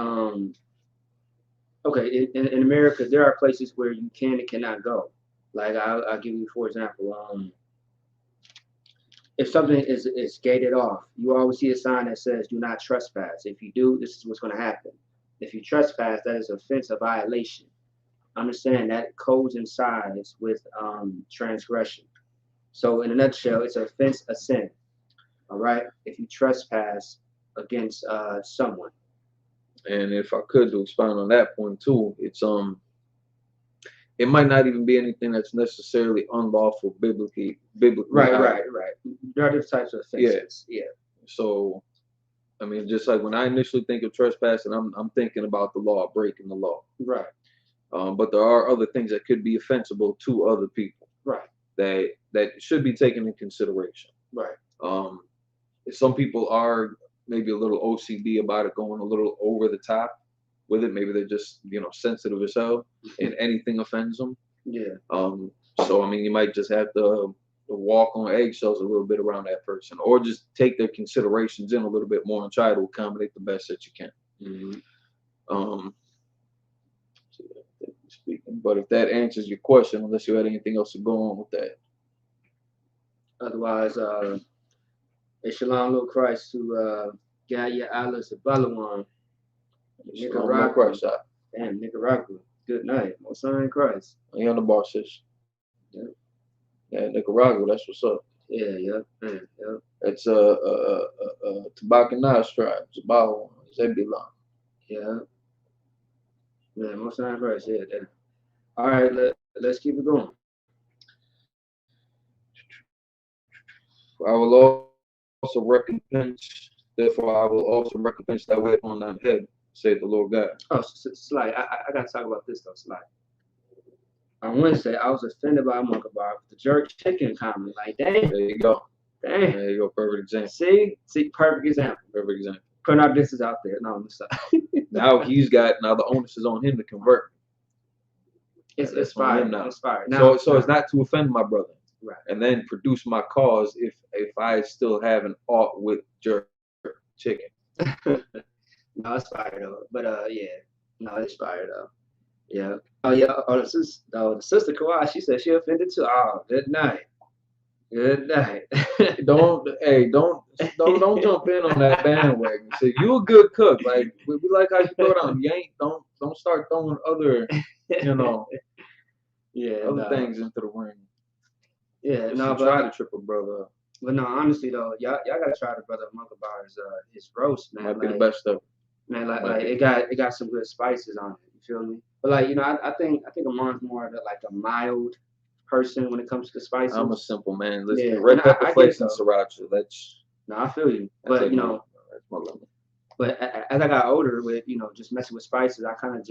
in America there are places where you can and cannot go. Like I'll give you for example, if something is gated off, you always see a sign that says "Do not trespass." If you do, this is what's going to happen. If you trespass, that is offense, a violation. Understand that coincides with transgression. So in a nutshell, it's an offense, a sin. All right. If you trespass against someone. And if I could to expound on that point too, it's it might not even be anything that's necessarily unlawful biblically. Right. There are different types of offenses. Yeah. So, I mean, just like when I initially think of trespassing, I'm thinking about the law, breaking the law. Right. But there are other things that could be offensible to other people. Right. That should be taken in consideration. Right. Some people are maybe a little OCD about it, going a little over the top with it. Maybe they're just sensitive as hell, and anything offends them. Yeah. So I mean, you might just have to walk on eggshells a little bit around that person, or just take their considerations in a little bit more and try to accommodate the best that you can. Mm-hmm. Speaking, but if that answers your question, unless you had anything else to go on with that. Otherwise, Shalom, Lord Christ, to Gaia Alice Balawan, Nicaragua. Damn, Nicaragua. Good night. Most in Christ. You on the bar, sis. Yeah. Yeah, Nicaragua, that's what's up. Yeah. It's Tabacanaz tribe, Zabalawan, Zebulon. Yeah. Man, most in Christ, yeah. All right, let's keep it going. I will also recompense, therefore I will also recompense that weight on thy head, saith the Lord God. Oh, Sly, I got to talk about this though, Sly. On Wednesday, I was offended by a monkey bar with the jerk chicken comment. Like, dang. There you go. Dang. There you go. Perfect example. See, perfect example. Perfect example. Putting our business out there. No, I'm sorry. Now the onus is on him to convert. It's fire now. It's fire. Now, so it's not to offend my brother. Right. And then produce my cause if I still have an ought with jerk chicken. No, it's fire though. But yeah. No, it's fire though. Yeah. Oh yeah. Oh, the sister Kawhi, she said she offended too. Oh, good night. Good night. don't jump in on that bandwagon. So you a good cook. Like we like how you throw down. You ain't don't start throwing other things into the ring. Yeah, just no, but try to trip a brother up. But no, honestly though, y'all gotta try the brother Monkey Bar's his roast, man. Might be the best stuff. Man, like it got some good spices on it. You feel me? But like I think Amon's more of like a mild person when it comes to spices. I'm a simple man. Listen, red pepper flakes and sriracha. No, I feel you. But that's my limit. But as I got older with just messing with spices, I kind of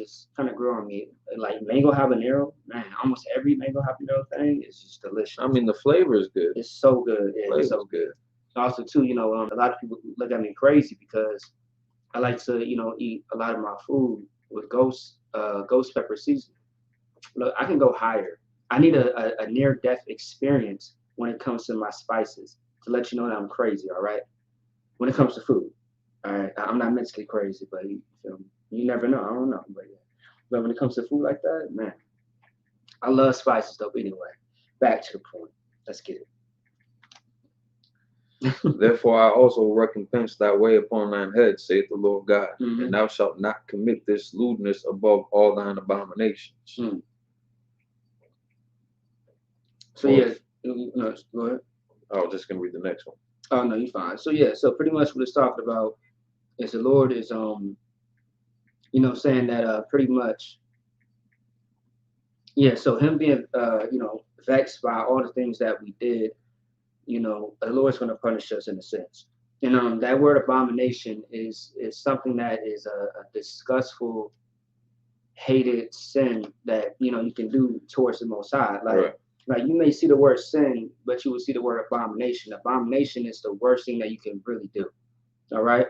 grew on me. Like mango habanero, man, almost every mango habanero thing is just delicious. I mean, the flavor is good. It's so good. Yeah, it's so good. Also, too, a lot of people look at me crazy because I like to, eat a lot of my food with ghost pepper seasoning. Look, I can go higher. I need a near death experience when it comes to my spices to let you know that I'm crazy. All right. When it comes to food, all right. I'm not mentally crazy, but you feel me? You never know. I don't know, but yeah. But when it comes to food like that, man, I love spices though. Anyway, back to the point. Let's get it. Therefore I also recompense thy way upon thine head, saith the Lord God, Mhm. and thou shalt not commit this lewdness above all thine abominations. Mm. So yeah, no, go ahead. I was just gonna read the next one. Oh no, you're fine. So yeah, so pretty much what it's talking about is the Lord is saying that pretty much, yeah, so him being vexed by all the things that we did, the Lord's gonna punish us in a sense. And that word abomination is something that is a disgustful, hated sin that you can do towards the Most High. Like you may see the word sin, but you will see the word abomination. Abomination is the worst thing that you can really do. All right,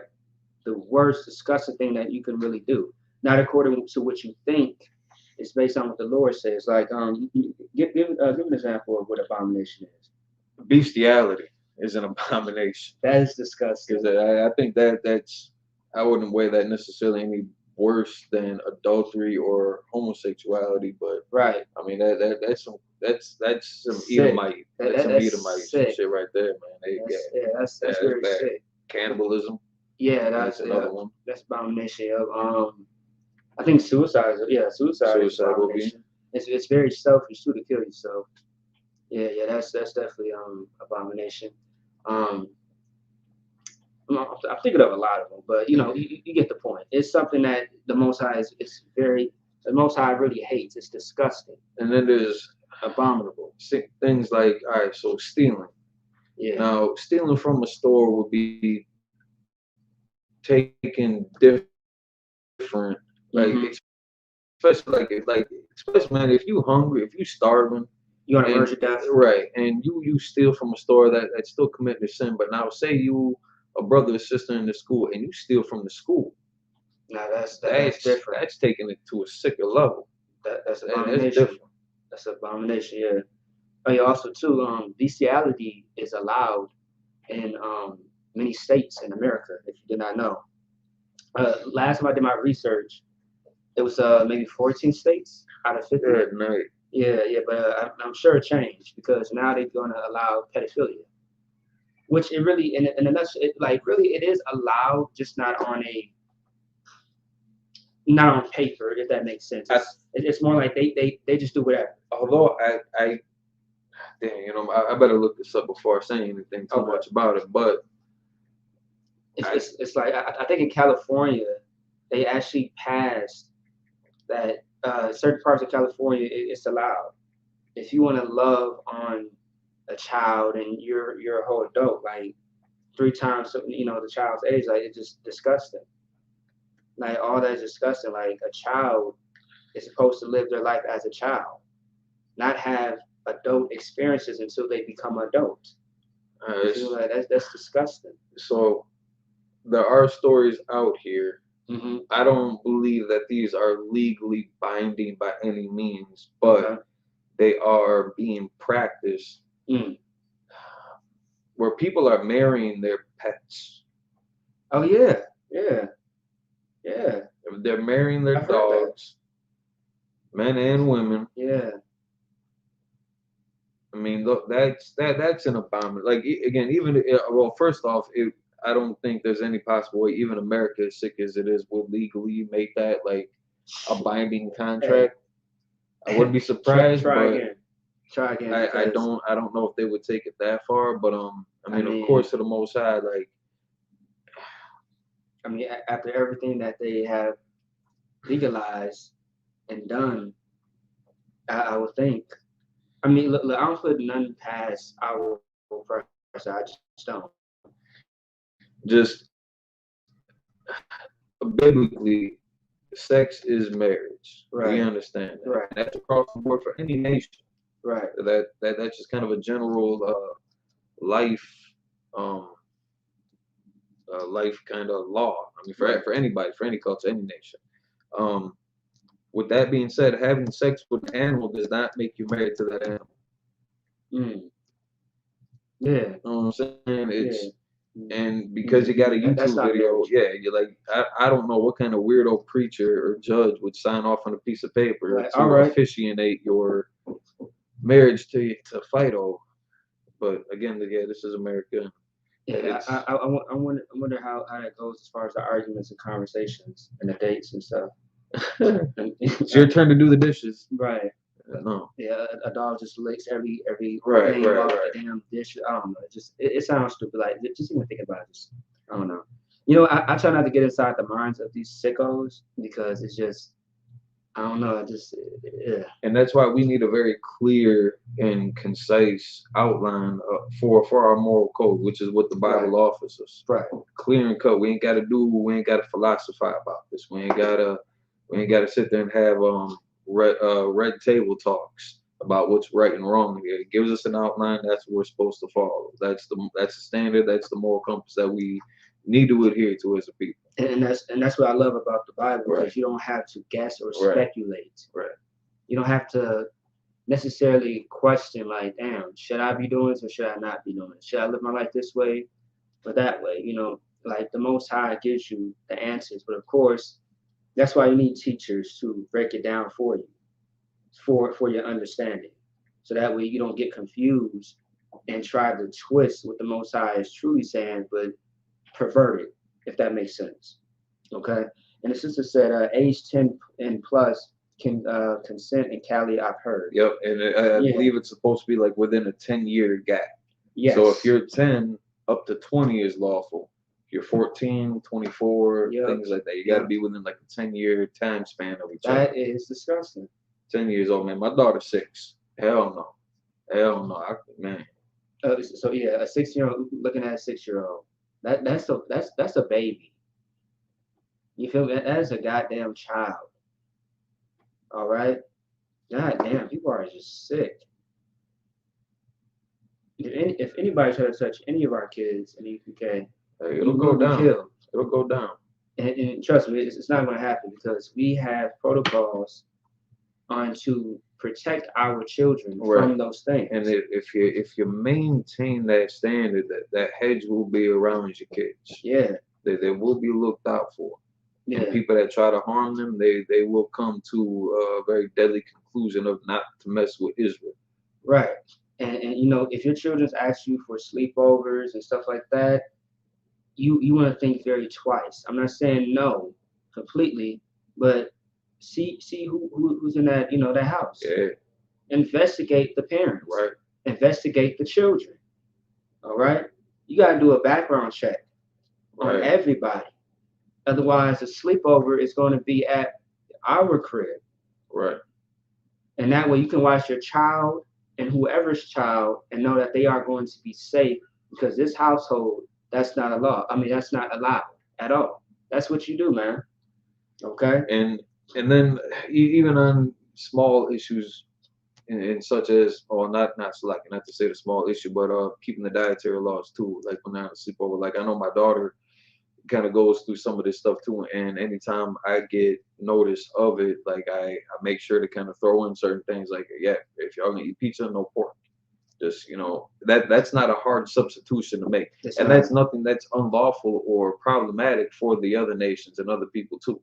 the worst, disgusting thing that you can really do. Not according to what you think. It's based on what the Lord says. Like give an example of what abomination is. Bestiality is an abomination. That is disgusting. Because I think that's I wouldn't weigh that necessarily any worse than adultery or homosexuality, but right. I mean that's some sick. Edomite. That's some Edomite shit right there, man. That's very bad. sick. Cannibalism. Yeah, that's another one. That's abomination of I think suicide. Suicide is abomination. It's very selfish too to kill yourself. Yeah, that's definitely abomination. I'm thinking of a lot of them, but you get the point. It's something that the Most High the Most High really hates. It's disgusting. And then there's abominable things like, all right, so stealing. Yeah. Now, stealing from a store would be taken different, like especially man, if you hungry, if you starving, you on a verge of death, right? And you steal from a store that's still committing a sin. But now, say you a brother or sister in the school, and you steal from the school. Now that's different. That's taking it to a sicker level. That's abomination. That's abomination. Yeah. Oh, yeah, also too, bestiality is allowed in many states in America. If you did not know, last time I did my research, it was maybe 14 states out of 50. Yeah, but I'm sure it changed because now they're gonna allow pedophilia, which it really, in a nutshell, it is allowed, just not on paper, if that makes sense. It's more like they just do whatever. Although I better look this up before I say anything too much about it, but it's like I think in California they actually passed that certain parts of California it's allowed. If you want to love on a child and you're a whole adult, like 3 times the child's age, like it's just disgusting. Like all that's disgusting. Like a child is supposed to live their life as a child, not have adult experiences until they become adults. Like that's disgusting. So there are stories out here. Mm-hmm. I don't believe that these are legally binding by any means, but they are being practiced where people are marrying their pets. Oh yeah. They're marrying their dogs, men and women. Yeah. I mean, look, that's an abomination. Like again, even first off, I don't think there's any possible way even America, as sick as it is, will legally make that like a binding contract. I wouldn't be surprised. Try again. I don't know if they would take it that far, but I mean, of course, to the Most High, like. I mean, after everything that they have legalized and done, I would think. I mean, look, I don't put none past our pressure. I just don't. Just biblically, sex is marriage. Right. We understand that. Right. That's across the board for any nation. Right. That's just kind of a general life life kind of law. I mean, for anybody, for any culture, any nation. With that being said, having sex with an animal does not make you married to that animal. Yeah. You know what I'm saying? It's and because you got a YouTube video, you're like, I don't know what kind of weirdo preacher or judge would sign off on a piece of paper to officiate your marriage to fight over. But again, this is America. Yeah, I wonder how that goes as far as the arguments and conversations and the dates and stuff. It's your turn to do the dishes. Right. No. Yeah, a dog just licks every thing off the damn dish. I don't know. It sounds stupid. Like just even think about it. Just, I don't know. You know, I try not to get inside the minds of these sickos because it's just, I don't know. Yeah. And that's why we need a very clear and concise outline for our moral code, which is what the Bible offers us. Right. Clear and cut. We ain't got to philosophize about this. We ain't got to sit there and have red table talks about what's right and wrong here. It gives us an outline. That's what we're supposed to follow. That's the standard. That's the moral compass that we need to adhere to as a people. And that's what I love about the Bible, because you don't have to guess or speculate. Right. You don't have to necessarily question, like, damn, should I be doing this or should I not be doing it? Should I live my life this way or that way? You know, like the Most High gives you the answers. But of course, that's why you need teachers to break it down for you, for your understanding. So that way you don't get confused and try to twist what the Most High is truly saying, but pervert it, if that makes sense. Okay? And the sister said age 10 and plus can consent in Cali, I've heard. Yep, and I believe it's supposed to be like within a 10-year gap. Yes. So if you're 10, up to 20 is lawful. If you're 14, 24, things like that. You got to be within like a 10-year time span of each other. That is disgusting. 10 years old, man. My daughter's 6. Hell no. Man. So yeah, a 6-year-old looking at a 6-year-old. That's a baby. You feel me? That is a goddamn child. All right? God damn, people are just sick. If anybody try to touch any of our kids in the UK, it'll go down. Killed. It'll go down. And trust me, it's not going to happen, because we have protocols on to protect our children from those things. And if you maintain that standard, that hedge will be around your kids. Yeah. They will be looked out for. Yeah. And people that try to harm them, they will come to a very deadly conclusion of not to mess with Israel. Right. And you know, if your children's ask you for sleepovers and stuff like that, you want to think very twice. I'm not saying no completely, but see who's in that, that house. Yeah. Investigate the parents. Right. Investigate the children. All right. You got to do a background check on everybody. Otherwise, the sleepover is going to be at our crib. Right. And that way you can watch your child and whoever's child and know that they are going to be safe, because this household, that's not allowed. I mean, that's not allowed at all. That's what you do, man. Okay. And then even on small issues, in such as, not to say the small issue, but keeping the dietary laws too. Like when I sleepover, like I know my daughter kind of goes through some of this stuff too, and anytime I get notice of it, like I make sure to kind of throw in certain things, like if y'all gonna eat pizza, no pork. Just that's not a hard substitution to make, that's nothing that's unlawful or problematic for the other nations and other people too.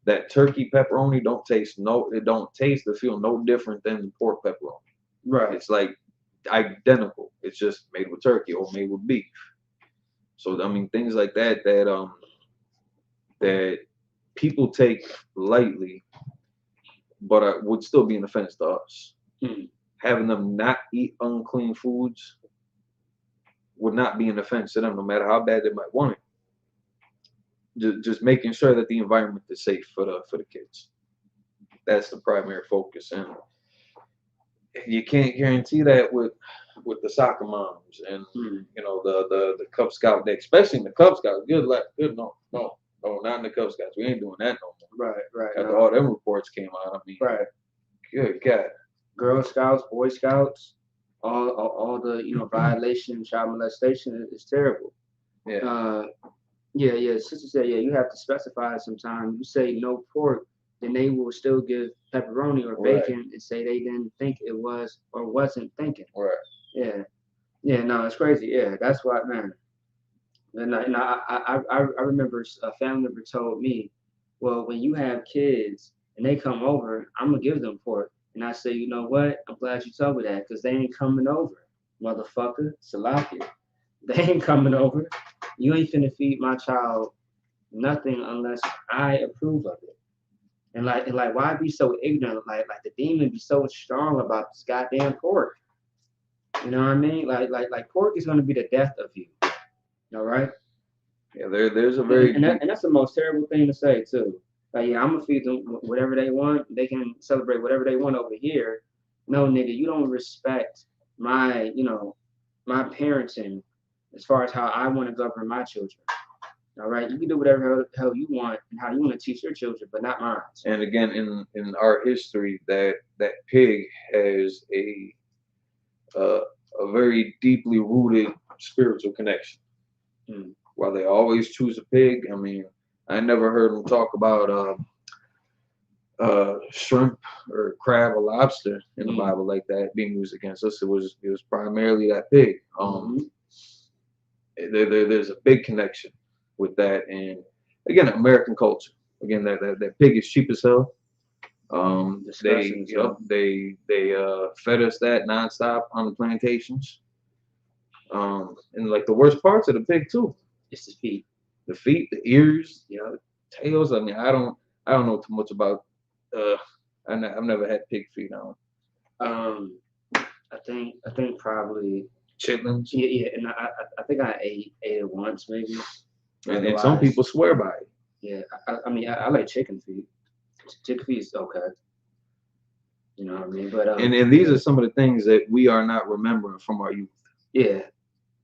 That turkey pepperoni don't taste or feel no different than the pork pepperoni. Right. It's like identical. It's just made with turkey or made with beef. So I mean, things like that people take lightly, but would still be an offense to us. Mm-hmm. Having them not eat unclean foods would not be an offense to them, no matter how bad they might want it. Just making sure that the environment is safe for the kids. That's the primary focus, and you can't guarantee that with the soccer moms and the Cub Scout day, especially in the Cub Scouts. No, not in the Cub Scouts. We ain't doing that no more. Right. After all them reports came out, I mean, good God. Girl Scouts, Boy Scouts, all the violation, child molestation is terrible. Yeah. Sister said, you have to specify sometimes. You say no pork, then they will still give pepperoni or bacon and say they didn't think it was or wasn't thinking. Right. Yeah. Yeah, no, it's crazy. Yeah, that's why, man. And I remember a family member told me, well, when you have kids and they come over, I'm gonna give them pork. And I say, you know what? I'm glad you told me that because they ain't coming over, motherfucker. Salakia. They ain't coming over. You ain't finna feed my child nothing unless I approve of it. And like, why be so ignorant? Like the demon be so strong about this goddamn pork. You know what I mean? Like pork is gonna be the death of you. All right. Yeah, there's a very and that's the most terrible thing to say too. Like, yeah, I'm gonna feed them whatever they want. They can celebrate whatever they want over here. No, nigga, you don't respect my, my parenting as far as how I want to govern my children. All right, you can do whatever hell you want and how you want to teach your children, but not mine. And again, in our history, that pig has a very deeply rooted spiritual connection. While they always choose a pig, I mean, I never heard them talk about shrimp or crab or lobster in the Bible like that being used against us. It was primarily that pig. There's a big connection with that, and again, American culture. Again, that pig is cheap as hell. They fed us that nonstop on the plantations. And like the worst parts of the pig too. It's the feet. The feet, the ears, tails. I mean, I don't know too much about. I've never had pig feet on. I think probably chitlins. Yeah, and I think I ate it once maybe. And some people swear by it. Yeah, I mean I like chicken feet. Chicken feet is okay. You know what I mean? But and these are some of the things that we are not remembering from our youth. Yeah,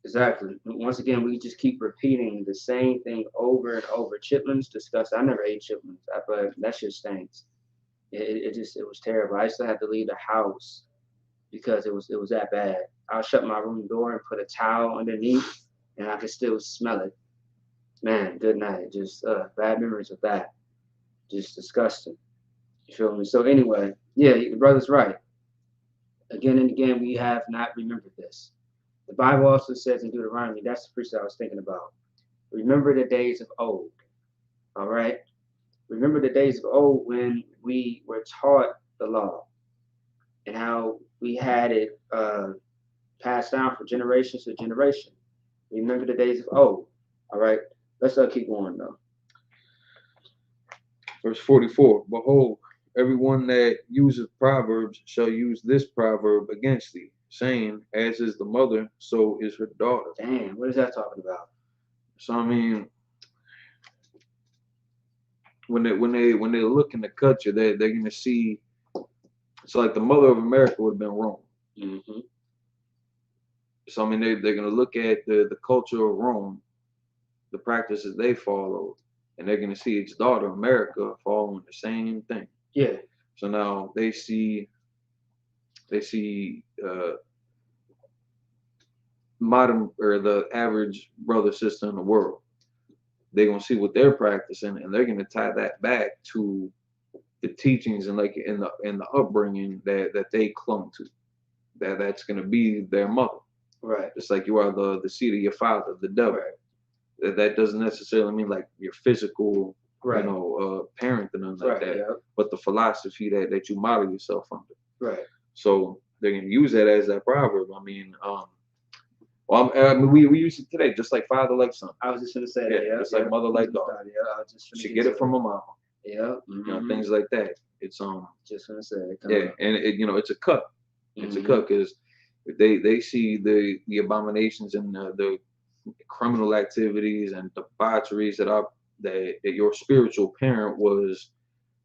exactly. Once again, we just keep repeating the same thing over and over. Chitlins, disgusting. I never ate chitlins, but that shit stinks. It was terrible. I used to have to leave the house because it was that bad. I'll shut my room door and put a towel underneath, and I could still smell it. Man, good night. Just bad memories of that. Just disgusting. You feel me? So anyway, yeah, the brother's right. Again and again, we have not remembered this. The Bible also says in Deuteronomy, that's the precept I was thinking about. Remember the days of old. All right? Remember the days of old when we were taught the law and how we had it passed down from generation to generation. Remember the days of old. All right? Let's keep going though. Verse 44, behold, everyone that uses proverbs shall use this proverb against thee, saying, as is the mother, so is her daughter. Damn, what is that talking about? So I mean, when they look in the culture, they're gonna see it's like the mother of America would have been Rome. Mm-hmm. So I mean, they're gonna look at the culture of Rome, the practices they followed, and they're gonna see its daughter America following the same thing. Yeah. So now they see modern or the average brother sister in the world. They're gonna see what they're practicing, and they're gonna tie that back to the teachings and like in the upbringing that they clung to. That's gonna be their mother. Right. Just like you are the seed of your father, the devil. Right. That doesn't necessarily mean like your physical, right. Parent and nothing like that. Yeah. But the philosophy that you model yourself under. Right. So they're gonna use that as that proverb. I mean, we use it today, just like father like son. I was just gonna say that. Yeah. Just like mother like daughter. Yeah. I just she get it from her mama. Yeah. Mm-hmm. Things like that. It's just gonna say it. Yeah, and it's a cut. It's a cut because they see the abominations and the criminal activities and debaucheries that your spiritual parent was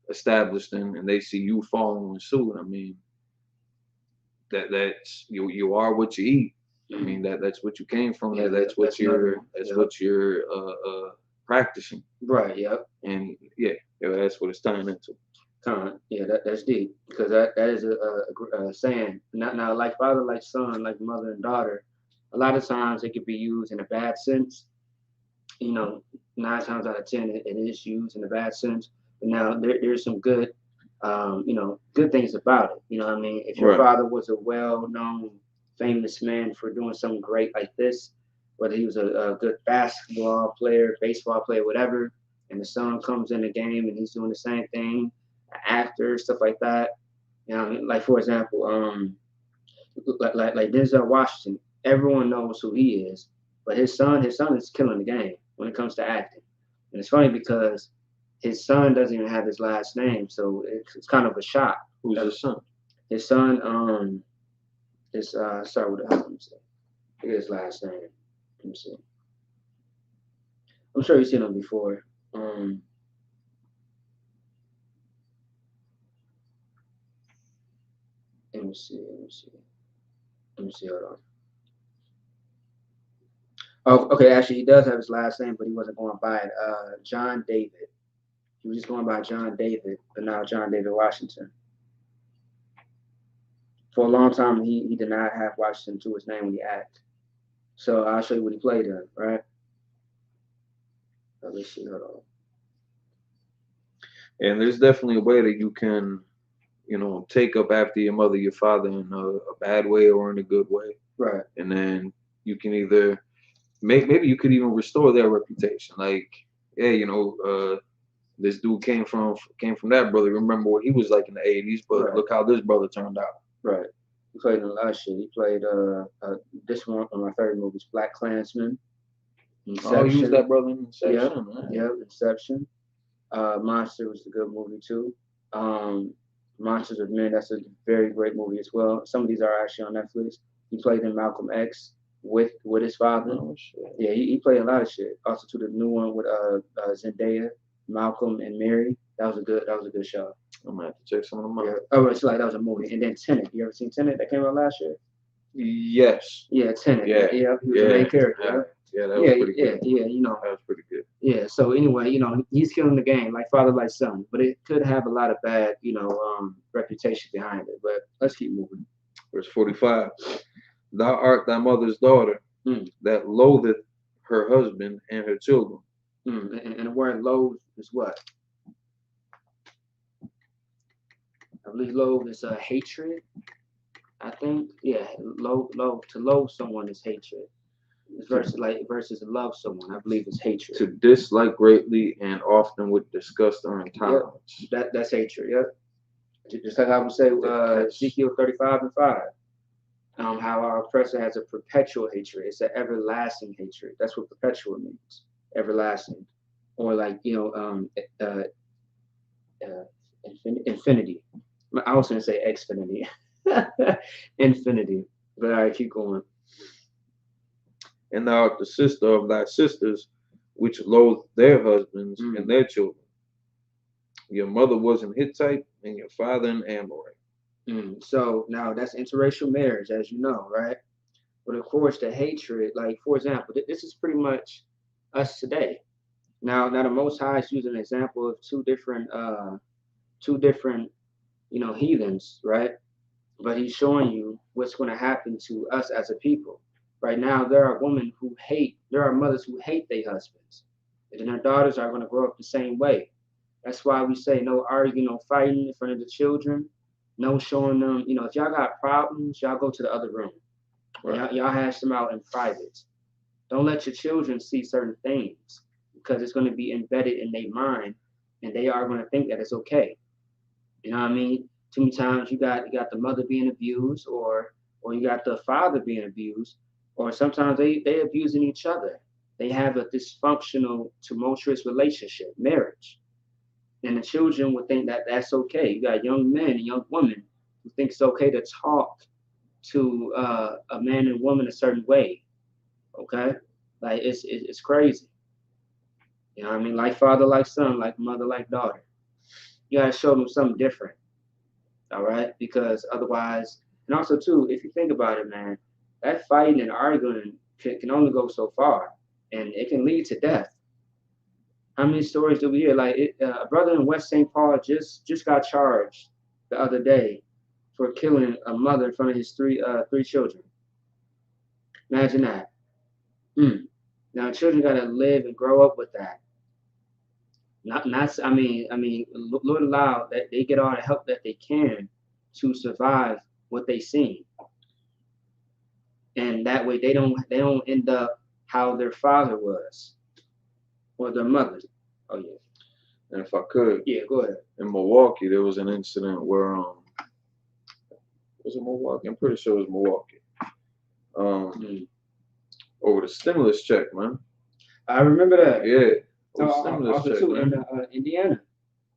established in, and they see you following suit. I mean, that's you are what you eat. I mean that's what you came from. Yeah, that's what you're practicing. Right. Yep. And that's what it's tying into. Yeah, that's deep because that is a saying. Now, like father, like son, like mother and daughter. A lot of times it could be used in a bad sense. 9 times out of 10 it is used in a bad sense. But now there's some good, good things about it. You know what I mean? If your Right. father was a well-known, famous man for doing something great like this, whether he was a good basketball player, baseball player, whatever, and the son comes in the game and he's doing the same thing, an actor, stuff like that. You know what I mean? Like for example, like Denzel Washington, everyone knows who he is, but his son is killing the game when it comes to acting. And it's funny because his son doesn't even have his last name, so it's kind of a shock. Who's his son? His son, is start with let me see. Look at his last name. Let me see. I'm sure you've seen him before. Let me see. Hold on. Oh, okay. Actually, he does have his last name, but he wasn't going by it. John David. He was just going by John David, but now John David Washington. For a long time, he did not have Washington to his name when he acted. So I'll show you what he played in, right? Let me see. Hold on. And there's definitely a way that you can, take up after your mother, your father in a bad way or in a good way. Right. And then you can either maybe you could even restore their reputation. Like, yeah, this dude came from that brother. Remember what he was like in the 80s, but Right. look how this brother turned out. Right. He played in a lot of shit. He played this one of my favorite movies, Black Klansman. Inception. Oh, he was that brother in Inception. Yep, Inception. Monster was a good movie too. Monsters of Men, that's a very great movie as well. Some of these are actually on Netflix. He played in Malcolm X with his father. Oh, shit. Yeah, he played a lot of shit. Also to the new one with Zendaya, Malcolm and Mary. That was a good show. I'm gonna have to check some of them out. Yeah. Oh, it's like that was a movie. And then Tenet. You ever seen Tenet that came out last year? Yes. Yeah, Tenet. Yeah. He was the main character. Yeah, that was pretty good. Yeah, That was pretty good. Yeah, so anyway, he's killing the game like father, like son, but it could have a lot of bad, reputation behind it. But let's keep moving. Verse 45. Thou art thy mother's daughter, that loatheth her husband and her children. And the word loathe is what? I believe loathe is hatred. I think, yeah, to loathe someone is hatred. Versus love someone, I believe it's hatred. To dislike greatly and often with disgust or intolerance. Yep. That's hatred. Yep. Just like I would say, Ezekiel 35:5. How our oppressor has a perpetual hatred. It's an everlasting hatred. That's what perpetual means. Everlasting, or like infinity. I was gonna say Xfinity. Infinity. But all right, keep going. And thou art the sister of thy sisters, which loathe their husbands and their children. Your mother was an Hittite, and your father an Amorite. So now that's interracial marriage, as you know, right? But of course, the hatred, like for example, this is pretty much us today. Now the Most High is using an example of two different, heathens, right? But he's showing you what's going to happen to us as a people. Right now, there are mothers who hate their husbands. And then their daughters are going to grow up the same way. That's why we say no arguing, no fighting in front of the children, no showing them, if y'all got problems, y'all go to the other room. Right. Y'all hash them out in private. Don't let your children see certain things because it's going to be embedded in their mind and they are going to think that it's okay. You know what I mean? Too many times you got the mother being abused or you got the father being abused. Or sometimes they abusing each other. They have a dysfunctional, tumultuous relationship, marriage. And the children would think that that's okay. You got young men and young women who think it's okay to talk to a man and woman a certain way. Okay? Like, it's crazy. You know what I mean? Like father, like son, like mother, like daughter. You got to show them something different. All right? Because otherwise, and also, too, if you think about it, man, that fighting and arguing can only go so far, and it can lead to death. How many stories do we hear? Like a brother in West St. Paul just got charged the other day for killing a mother in front of his three children. Imagine that. Now children got to live and grow up with that. I mean, Lord allow that they get all the help that they can to survive what they seen, and that way they don't end up how their father was or their mother. Oh yeah. And if I could, yeah, go ahead. In Milwaukee, there was an incident where was it Milwaukee? I'm pretty sure it was Milwaukee. Over the stimulus check, man. I remember that. Yeah. Also too in Indiana.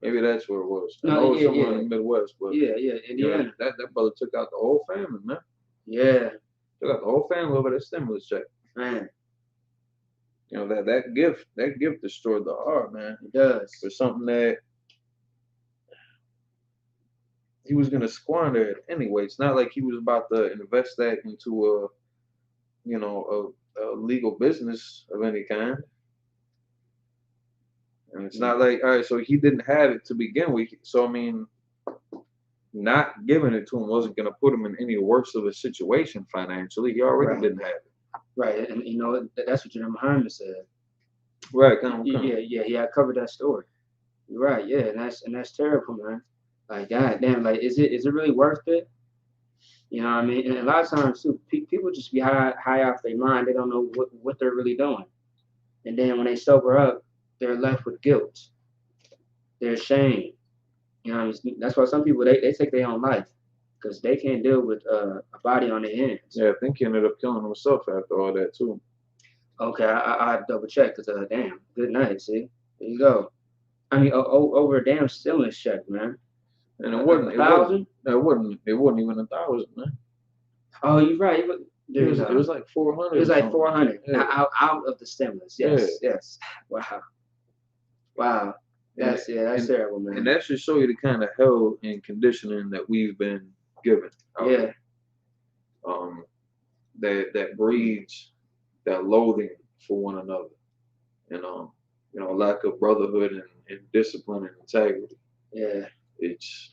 Maybe that's where it was. No, I know it's somewhere in the Midwest, but yeah, Indiana. You know, that brother took out the whole family, man. Yeah. Took out the whole family over that stimulus check. Man. You know, that gift destroyed the heart, man. It does. For something that he was gonna squander it anyway. It's not like he was about to invest that into a legal business of any kind. And it's not like, all right, so he didn't have it to begin with. So, I mean, not giving it to him wasn't going to put him in any worse of a situation financially. He already didn't have it. Right. And, that's what Jeremy Hyman said. Right. Yeah, I covered that story. You're right. Yeah, and that's terrible, man. Like, God damn, like, is it really worth it? You know what I mean? And a lot of times, too, people just be high off their mind. They don't know what they're really doing. And then when they sober up, they're left with guilt. They're ashamed. You know what I mean? That's why some people, they take their own life because they can't deal with a body on their hands. Yeah, I think he ended up killing himself after all that, too. Okay, I double check because, damn, good night, see? There you go. I mean, over a damn stimulus check, man. And it wasn't 1,000? It wasn't even 1,000, man. Oh, you're right. It was like 400. It was like 400 out of the stimulus. Yes. Wow. That's terrible, man. And that should show you the kind of hell and conditioning that we've been given. That breeds that loathing for one another, and lack of brotherhood and discipline and integrity. Yeah. It's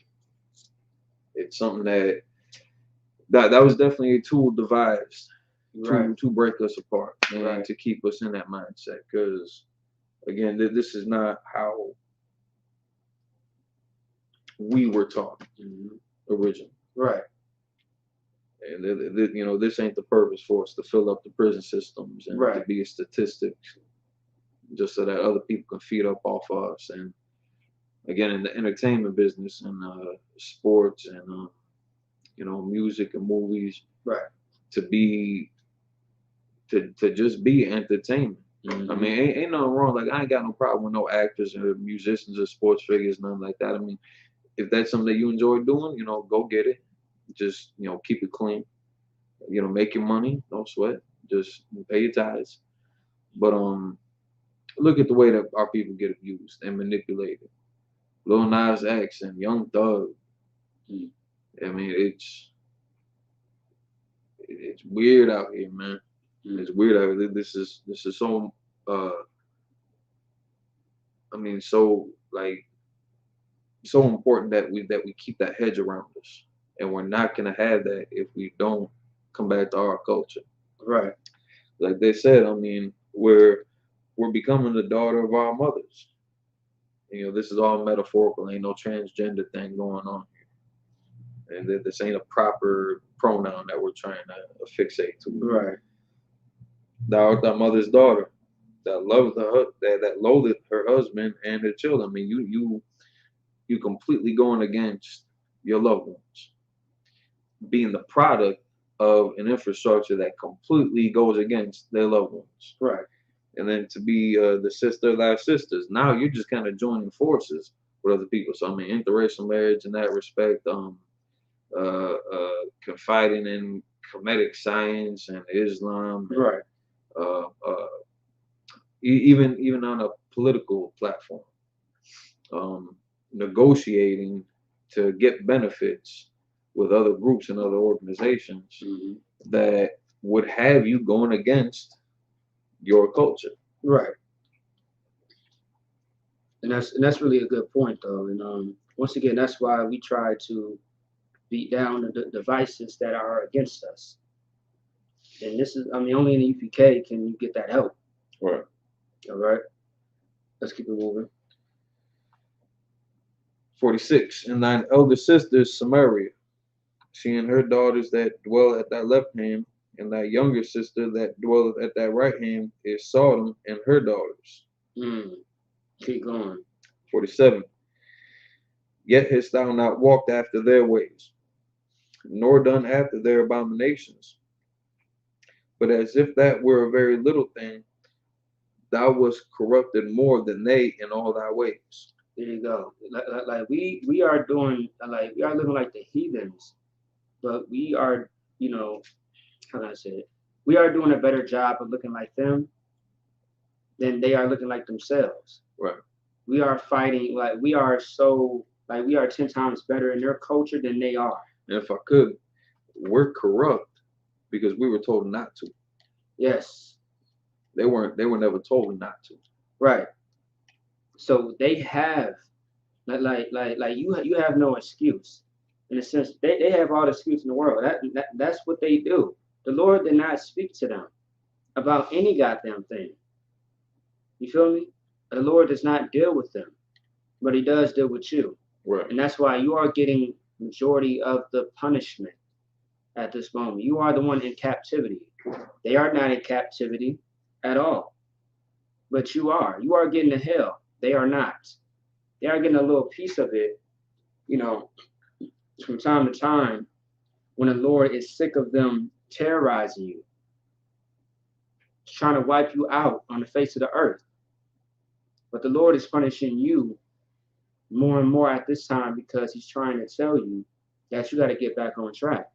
something that was definitely a tool devised to break us apart and to keep us in that mindset. Because again, this is not how we were taught originally. Right. And this ain't the purpose for us to fill up the prison systems and to be a statistic, just so that other people can feed up off of us. And again, in the entertainment business and sports and music and movies, to just be entertainment. I mean, ain't nothing wrong. Like, I ain't got no problem with no actors or musicians or sports figures, nothing like that. I mean, if that's something that you enjoy doing, go get it. Just keep it clean. Make your money, don't sweat. Just pay your tithes. But look at the way that our people get abused and manipulated. Lil Nas X and Young Thug. I mean, it's weird out here, man. It's weird out here. This is so so important that we keep that hedge around us, and we're not gonna have that if we don't come back to our culture. Right. Like they said, I mean, we're becoming the daughter of our mothers. This is all metaphorical. Ain't no transgender thing going on here, and this ain't a proper pronoun that we're trying to fixate to. Right. Thou art thy mother's daughter, that loved that loathed her husband and her children. I mean, you completely going against your loved ones, being the product of an infrastructure that completely goes against their loved ones. Right. And then to be the sister of thy sisters. Now you're just kind of joining forces with other people. So I mean, interracial marriage in that respect, confiding in Kemetic science and Islam. Right. Even on a political platform, negotiating to get benefits with other groups and other organizations that would have you going against your culture. Right. And that's really a good point, though. And once again, that's why we try to beat down the devices that are against us. And this is, only in the UPK can you get that help. Right. All right. Let's keep it moving. 46. And thine elder sister is Samaria, she and her daughters that dwell at thy left hand, and thy younger sister that dwelleth at thy right hand is Sodom and her daughters. Keep going. 47. Yet hast thou not walked after their ways, nor done after their abominations. But as if that were a very little thing, thou wast corrupted more than they in all thy ways. There you go. Like we are doing, like we are living like the heathens, but we are, you know, how can I say it? We are doing a better job of looking like them than they are looking like themselves. Right. We are fighting, like we are 10 times better in their culture than they are. And if I could, we're corrupt because we were told not to. Yes. They were never told not to. Right. So they have like you have no excuse. In a sense, they have all the excuse in the world. That's what they do. The Lord did not speak to them about any goddamn thing. You feel me? The Lord does not deal with them, but he does deal with you. Right. And that's why you are getting majority of the punishment at this moment. You are the one in captivity. They are not in captivity at all. But you are. You are getting to hell. They are not. They are getting a little piece of it, you know, from time to time when the Lord is sick of them terrorizing you, trying to wipe you out on the face of the earth. But the Lord is punishing you more and more at this time because he's trying to tell you that you got to get back on track.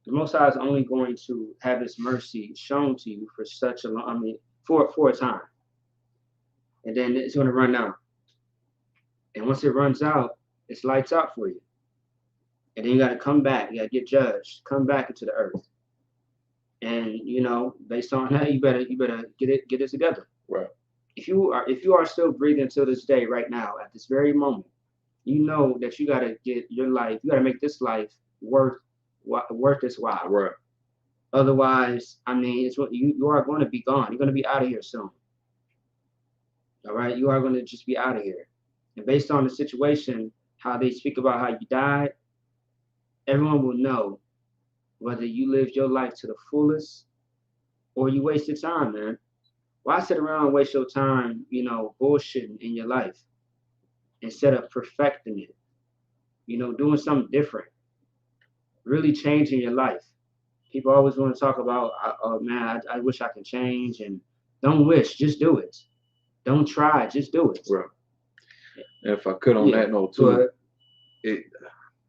The Most High is only going to have his mercy shown to you for such a long, for a time. And then it's going to run out. And once it runs out, it's lights out for you. And then you got to come back. You got to get judged. Come back into the earth. And you know, based on that, you better get it together. Right. If you are still breathing till this day, right now, at this very moment, you know that you got to get your life. You got to make this life worth its while. Right. Otherwise, it's what you are going to be gone. You're going to be out of here soon. All right, you are going to just be out of here. And based on the situation, how they speak about how you died, everyone will know whether you lived your life to the fullest or you wasted time, man. Why sit around and waste your time, you know, bullshitting in your life instead of perfecting it? You know, doing something different, really changing your life. People always want to talk about, oh man, I wish I could change, and don't wish, just do it. Don't try, just do it. Right. And if I could on that note too,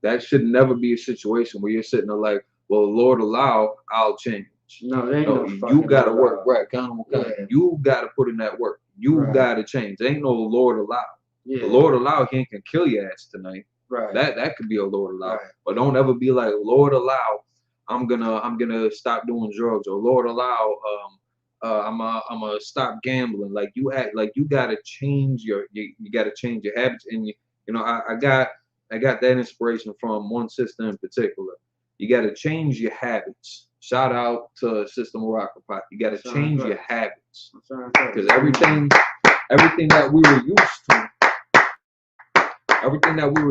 that should never be a situation where you're sitting there like, well, Lord allow, I'll change. No, there ain't no you gotta work, right? You gotta put in that work. You gotta change. There ain't no Lord allow. Yeah. The Lord allow, he can kill your ass tonight. Right. That could be a Lord allow. Right. But don't ever be like, Lord allow, I'm gonna stop doing drugs, or Lord allow, I'm gonna stop gambling. Like you gotta change you gotta change your habits. And you know, I got that inspiration from one sister in particular. You gotta change your habits. Shout out to Sister Morocco. You gotta change your habits. Because everything that we were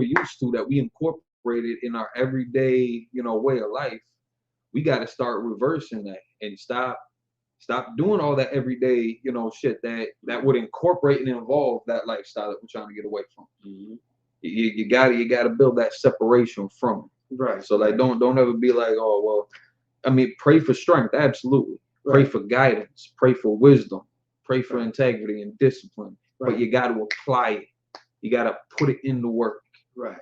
used to, that we incorporated in our everyday, you know, way of life, we gotta start reversing that and stop doing all that everyday, you know, shit that would incorporate and involve that lifestyle that we're trying to get away from. Mm-hmm. You gotta build that separation from it. Right. So like don't ever be like, oh well, pray for strength, absolutely. Right. Pray for guidance, pray for wisdom, pray for integrity and discipline. Right. But you gotta apply it. You gotta put it in the work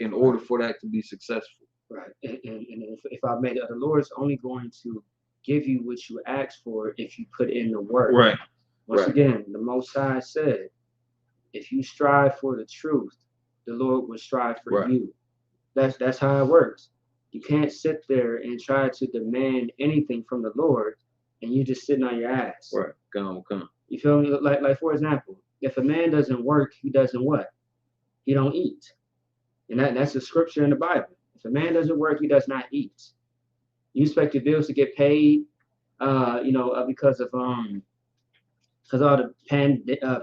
in order for that to be successful. Right. And if I may, the Lord's only going to give you what you ask for if you put in the work. Right. Once again, the Most High said, if you strive for the truth, the Lord will strive for you. That's how it works. You can't sit there and try to demand anything from the Lord and you just sitting on your ass. Right. Come. You feel me? Like for example, if a man doesn't work, he doesn't what? He don't eat. And that's a scripture in the Bible. If a man doesn't work, he does not eat. You expect your bills to get paid, because of all the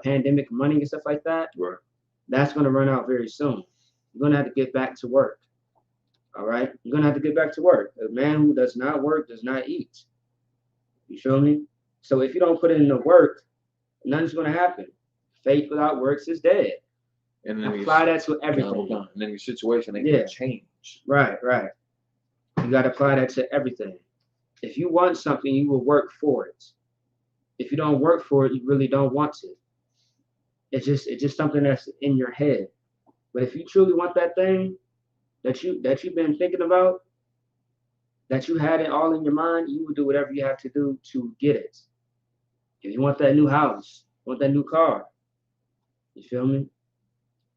pandemic money and stuff like that. Right. That's going to run out very soon. You're gonna have to get back to work. All right, you're gonna have to get back to work. A man who does not work does not eat. You feel me? So if you don't put in the work, nothing's gonna happen. Faith without works is dead. And then apply that to everything. And then your situation ain't gonna change. Right. You gotta apply that to everything. If you want something, you will work for it. If you don't work for it, you really don't want it. It's just something that's in your head. But if you truly want that thing that you've been thinking about, that you had it all in your mind, you will do whatever you have to do to get it. If you want that new house, want that new car, you feel me?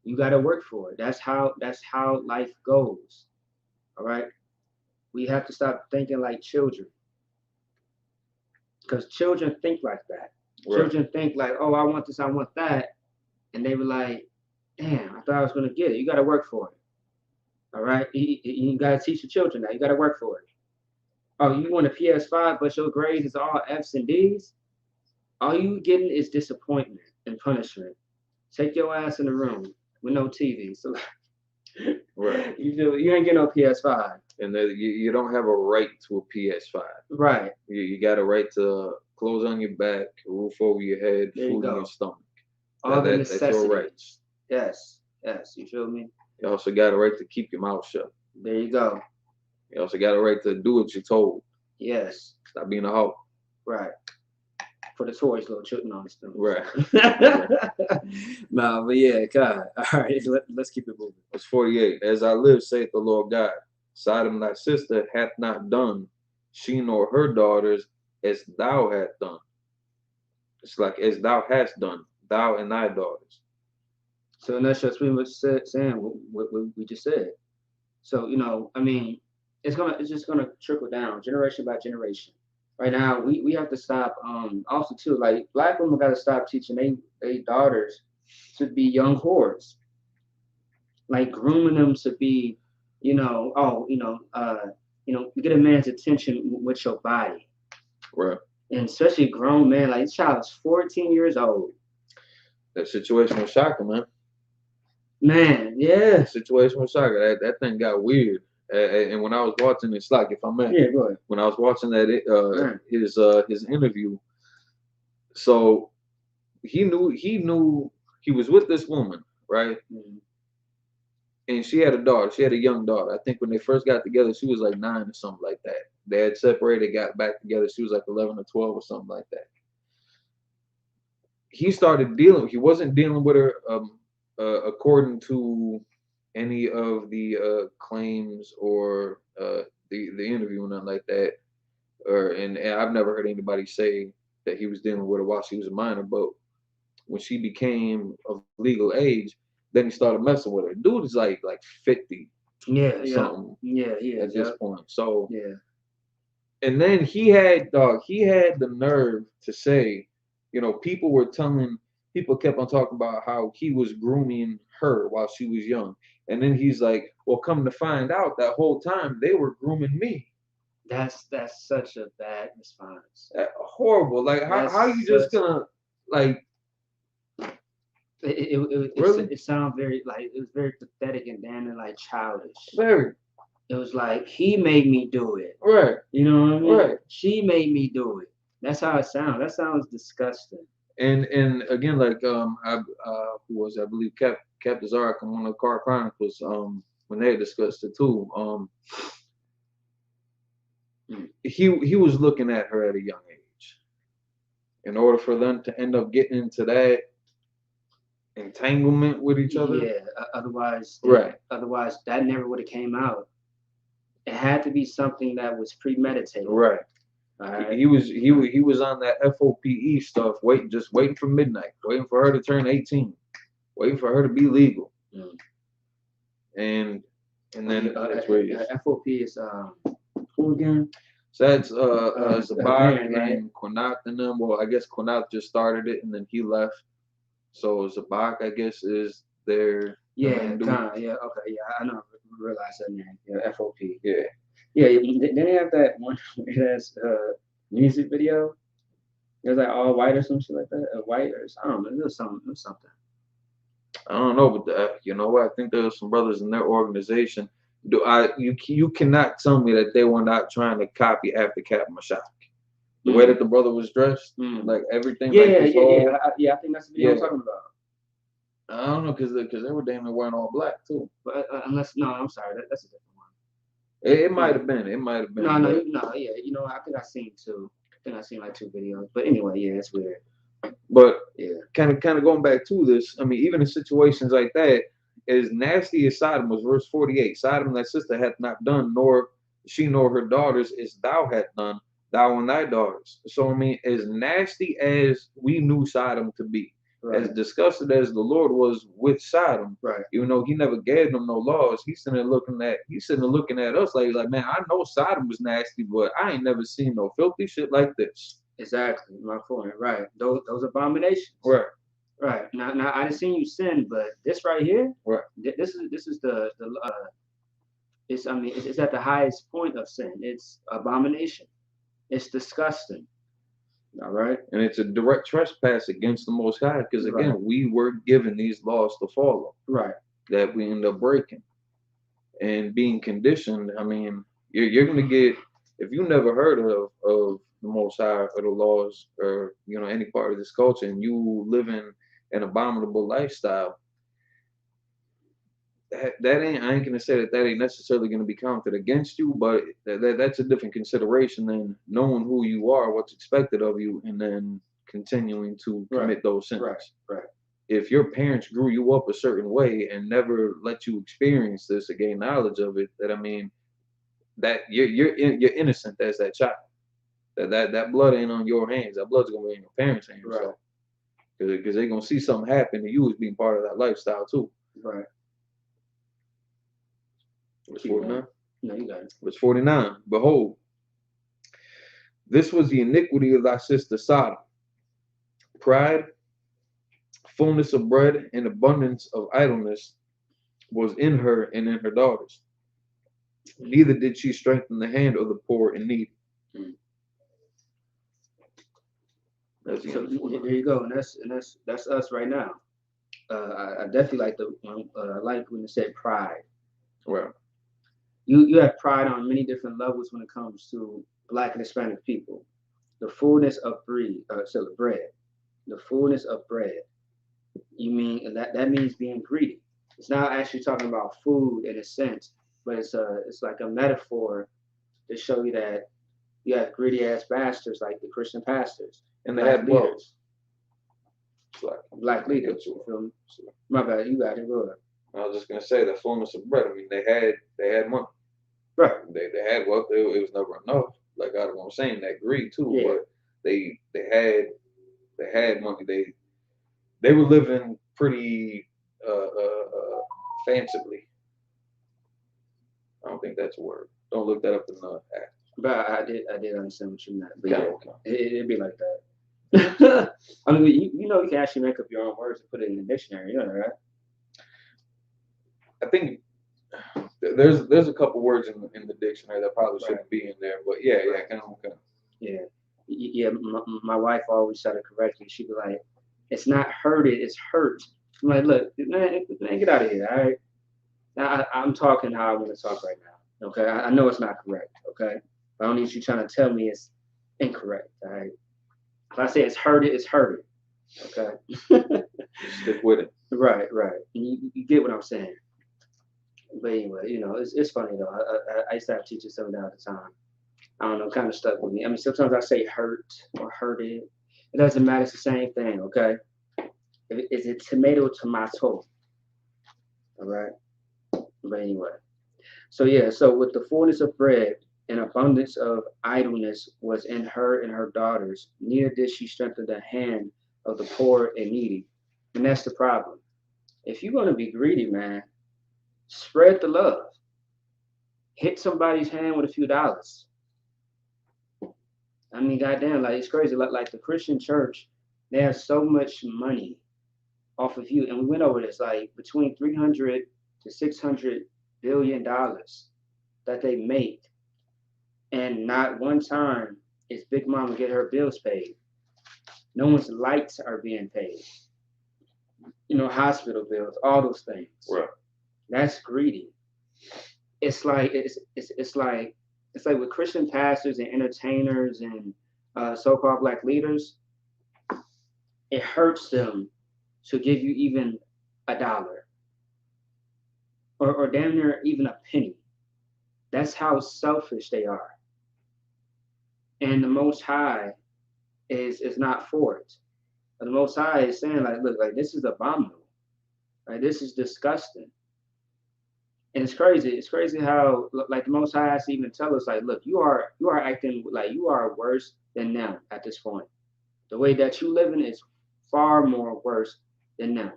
You got to work for it. That's how life goes. All right? We have to stop thinking like children. Because children think like that. Right. Children think like, oh, I want this, I want that. And they were like, damn, I thought I was going to get it. You got to work for it. All right? You got to teach the children that. You got to work for it. Oh, you want a PS5, but your grades is all F's and D's? All you getting is disappointment and punishment. Take your ass in the room with no TV. So right. You ain't getting no PS5. And you don't have a right to a PS5. Right. You got a right to clothes on your back, roof over your head, food in your stomach. All the necessities. That's your rights. Yes. You feel me? You also got a right to keep your mouth shut. There you go. You also got a right to do what you're told. Yes. Stop being a hoe. Right. For the toys, little children on this thing. Right. No, but yeah, God. All right, let's keep it moving. Verse 48. As I live, saith the Lord God, Sodom thy sister hath not done, she nor her daughters, as thou hast done. It's like as thou hast done, thou and thy daughters. So that's just pretty much saying what we just said. So, I mean, it's just gonna trickle down generation by generation. Right now, we have to stop. Also, too, like black women got to stop teaching they daughters to be young whores, like grooming them to be, get a man's attention with your body. Right. And especially a grown man, like this child is 14 years old. That situation was shocking, man. Man, yeah. The situation was shocking. That thing got weird. And when I was watching this, like if I may, yeah, go ahead. When I was watching that his interview, so he knew he was with this woman, right? Mm-hmm. And she had a daughter. She had a young daughter. I think when they first got together, she was like 9 or something like that. They had separated, got back together. She was like 11 or 12 or something like that. He wasn't dealing with her according to any of the claims or the interview or nothing like that. And I've never heard anybody say that he was dealing with her while she was a minor, but when she became of legal age, then he started messing with her. Dude is like 50. Something. Yeah. At this point. So yeah. And then he had the nerve to say, people kept on talking about how he was grooming her while she was young. And then he's like, well, come to find out that whole time they were grooming me. That's such a bad response. Horrible. Like how you just gonna like it sounded very it was very pathetic and damn like childish. Very. It was like he made me do it. Right. You know what I mean? Right. She made me do it. That's how it sounds. That sounds disgusting. And again, like who was it? I believe Captain Zarek on one of the Car Chronicles, when they discussed it too. He was looking at her at a young age. In order for them to end up getting into that entanglement with each other. Yeah. Otherwise, right. Otherwise, that never would have came out. It had to be something that was premeditated. Right. Right. He was on that FOPE stuff, just waiting for midnight, waiting for her to turn 18, waiting for her to be legal. Mm. And then that's where he is. FOP is who again? So that's Zabak and Quinat and them. Well, I guess Quinat just started it and then he left. So Zabak, I guess, is their yeah, kind of, yeah, okay, yeah, I know, realize that name. Yeah, FOP. Yeah. Yeah, didn't they have that one that's music video? It was like all white or some shit like that. White or I don't know, it was something. I don't know, but you know what? I think there's some brothers in their organization. You cannot tell me that they were not trying to copy after Cap Mashak. The way that the brother was dressed, like everything. Yeah, like yeah. I think that's the video I'm talking about. I don't know, because they were damn near wearing all black too. But I'm sorry, that's a different one. It might have been. It might have been. No, yeah. You know, I think I seen two. I think I seen like 2 videos. But anyway, yeah, it's weird. But yeah, kind of going back to this. I mean, even in situations like that, as nasty as Sodom was, verse 48. Sodom, thy sister hath not done, nor she nor her daughters, as thou hast done, thou and thy daughters. So I mean, as nasty as we knew Sodom to be, as disgusted as the Lord was with Sodom, even though He never gave them no laws, He's sitting there looking at us like, man, I know Sodom was nasty, but I ain't never seen no filthy shit like this. Exactly, my point. Right, those abominations. Right. Now I didn't see you sin, but this right here, this is the it's at the highest point of sin. It's abomination. It's disgusting. All right. And it's a direct trespass against the Most High, because again, we were given these laws to follow. Right. That we end up breaking and being conditioned. I mean, you're gonna get, if you never heard of the Most High or the laws, or any part of this culture, and you live in an abominable lifestyle, that ain't, I ain't gonna say that ain't necessarily gonna be counted against you, but that's a different consideration than knowing who you are, what's expected of you, and then continuing to commit those sins. Right. If your parents grew you up a certain way and never let you experience this or gain knowledge of it, that, I mean, that you're innocent as that child. That blood ain't on your hands. That blood's gonna be in your parents' hands. Right. Because they're gonna see something happen to you as being part of that lifestyle too. Right. Verse 49. No, you got it. Verse 49. Behold, this was the iniquity of thy sister Sodom. Pride, fullness of bread, and abundance of idleness was in her and in her daughters. Neither did she strengthen the hand of the poor and needy. So there you go, and that's us right now. I definitely like when it said pride. Well, you have pride on many different levels when it comes to Black and Hispanic people. The fullness of bread. The fullness of bread. You mean that means being greedy. It's not actually talking about food in a sense, but it's like a metaphor to show you that you have greedy ass bastards like the Christian pastors and they had leaders. Black leaders. You feel me? My bad, you got it. Go ahead. I was just gonna say the fullness of bread. I mean, they had money. Right. They had wealth. It was never enough. Like I was saying, that greed too. Yeah. But they had money. They were living pretty fancifully. I don't think that's a word. Don't look that up in the app. But I did understand what you meant. But yeah, it'd be like that. I mean, you can actually make up your own words and put it in the dictionary. You know, right? I think there's a couple words in the dictionary that probably shouldn't be in there, but yeah, kind of. Yeah. My wife always tried to correct me. She'd be like, "It's not hurted, it's hurt." I'm like, "Look, man, get out of here, all right?" Now I'm talking how I want to talk right now. Okay, I know it's not correct. Okay, I don't need you trying to tell me it's incorrect. All right. If I say it's hurted, it's hurted. Okay. Stick with it. Right. You get what I'm saying. But anyway, it's funny though. I used to have teachers tell me that all the time. I don't know, kind of stuck with me. I mean, sometimes I say hurt or hurted. It doesn't matter. It's the same thing, okay? Is it tomato? All right? But anyway. So with the fullness of bread and abundance of idleness was in her and her daughters, neither did she strengthen the hand of the poor and needy. And that's the problem. If you're going to be greedy, man, spread the love. Hit somebody's hand with a few dollars. I mean, goddamn, like it's crazy. Like the Christian church, they have so much money off of you, and we went over this, like between $300 to $600 billion that they make, and not one time is Big Mama get her bills paid. No one's lights are being paid. hospital bills, all those things. Right. That's greedy. It's like with Christian pastors and entertainers and so-called black leaders. It hurts them to give you even $1 or damn near even a penny. That's how selfish they are. And the Most High is not for it. But the Most High is saying, like, look, like this is abominable. Like this is disgusting. And it's crazy. It's crazy how like the Most High has to even tell us, like, look, you are acting like you are worse than them at this point. The way that you living is far more worse than them.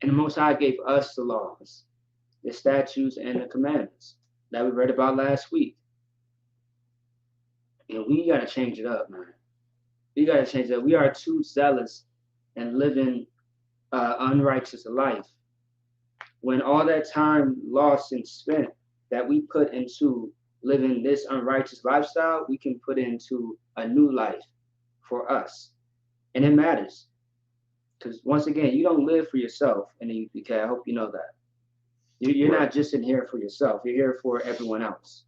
And the Most High gave us the laws, the statutes, and the commandments that we read about last week. And we got to change it up, man. We got to change it up. We are too zealous and living unrighteous life. When all that time lost and spent that we put into living this unrighteous lifestyle, we can put into a new life for us. And it matters. Because once again, you don't live for yourself in the UPK. I hope you know that. You're not just in here for yourself. You're here for everyone else.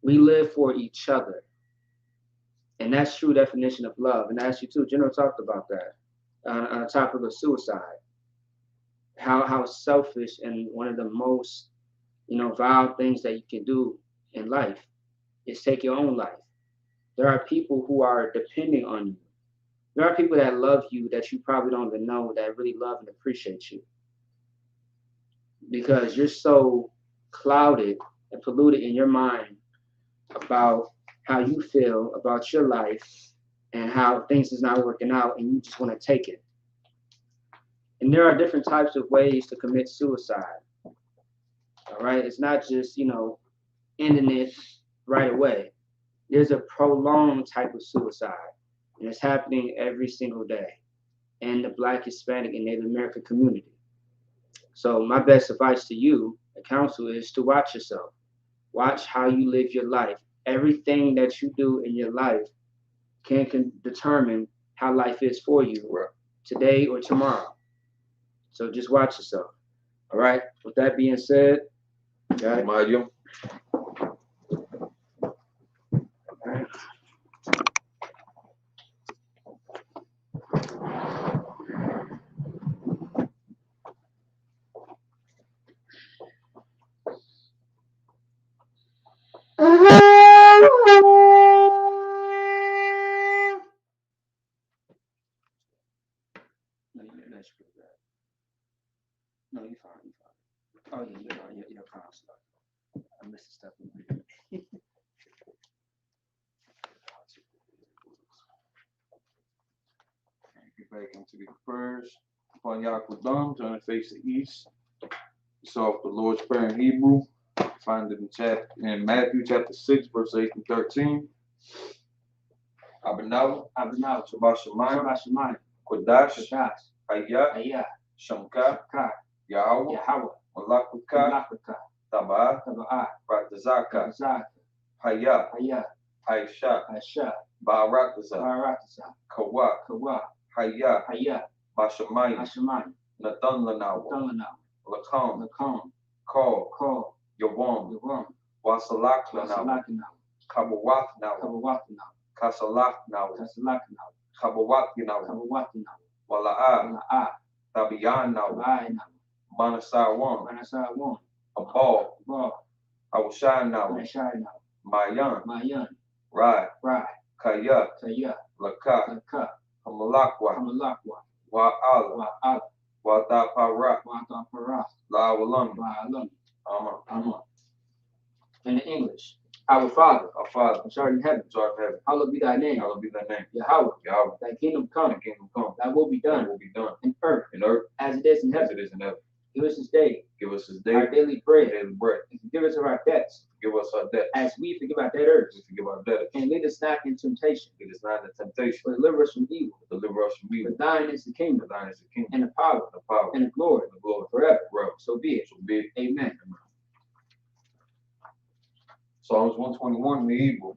We live for each other. And that's true definition of love. And that's you too. General talked about that on the topic of suicide. How selfish and one of the most, vile things that you can do in life is take your own life. There are people who are depending on you. There are people that love you that you probably don't even know that really love and appreciate you. Because you're so clouded and polluted in your mind about how you feel about your life and how things is not working out, and you just want to take it. And there are different types of ways to commit suicide. All right, it's not just ending it right away. There's a prolonged type of suicide, and it's happening every single day in the Black, Hispanic, and Native American community. So my best advice to you, the counsel, is to watch yourself. Watch how you live your life. Everything that you do in your life can determine how life is for you today or tomorrow. So just watch yourself. All right. With that being said, Mario. No, you're fine. Oh, yeah, you're fine. I missed the step. Get back into the prayers. Upon Yaakov, turn and face the east. We saw the Lord's Prayer in Hebrew. Find it in Matthew chapter 6, verse 8 and 13. Abinau, Shabbat Shemayim, Kodash, Hayah, Shamka, Yahweh, Malakutah, Tabah, Ratazaka, Hayah, Aisha, Barakazah, Kawa, Hayah, Bashamayim, Nathan Lanawa, Lakam, Call, Yawam, Wasalak Lanawa, Kabawath Nawa, Kasalak Nawa, Kabawat Nawa, Wala'ah, Tabiyan Nawa, Manasar 1, Abal, Awshan Nawa, Mayan, Rai, Kaya, Laka, Hamalakwa, Wa'ala, Wa'taparat, La'awalam. Amen. In English, our Father, which art in heaven, hallowed be thy name. Yahweh, thy kingdom come. Thy will be done. In earth, as it is in heaven. Give us this day our daily bread. And forgive us of our debts. As we forgive our debtors. And lead us not into temptation. But deliver us from evil. For thine is the kingdom. And the power. And the glory. Forever. So be it. Amen. Psalms 121 in the Hebrew.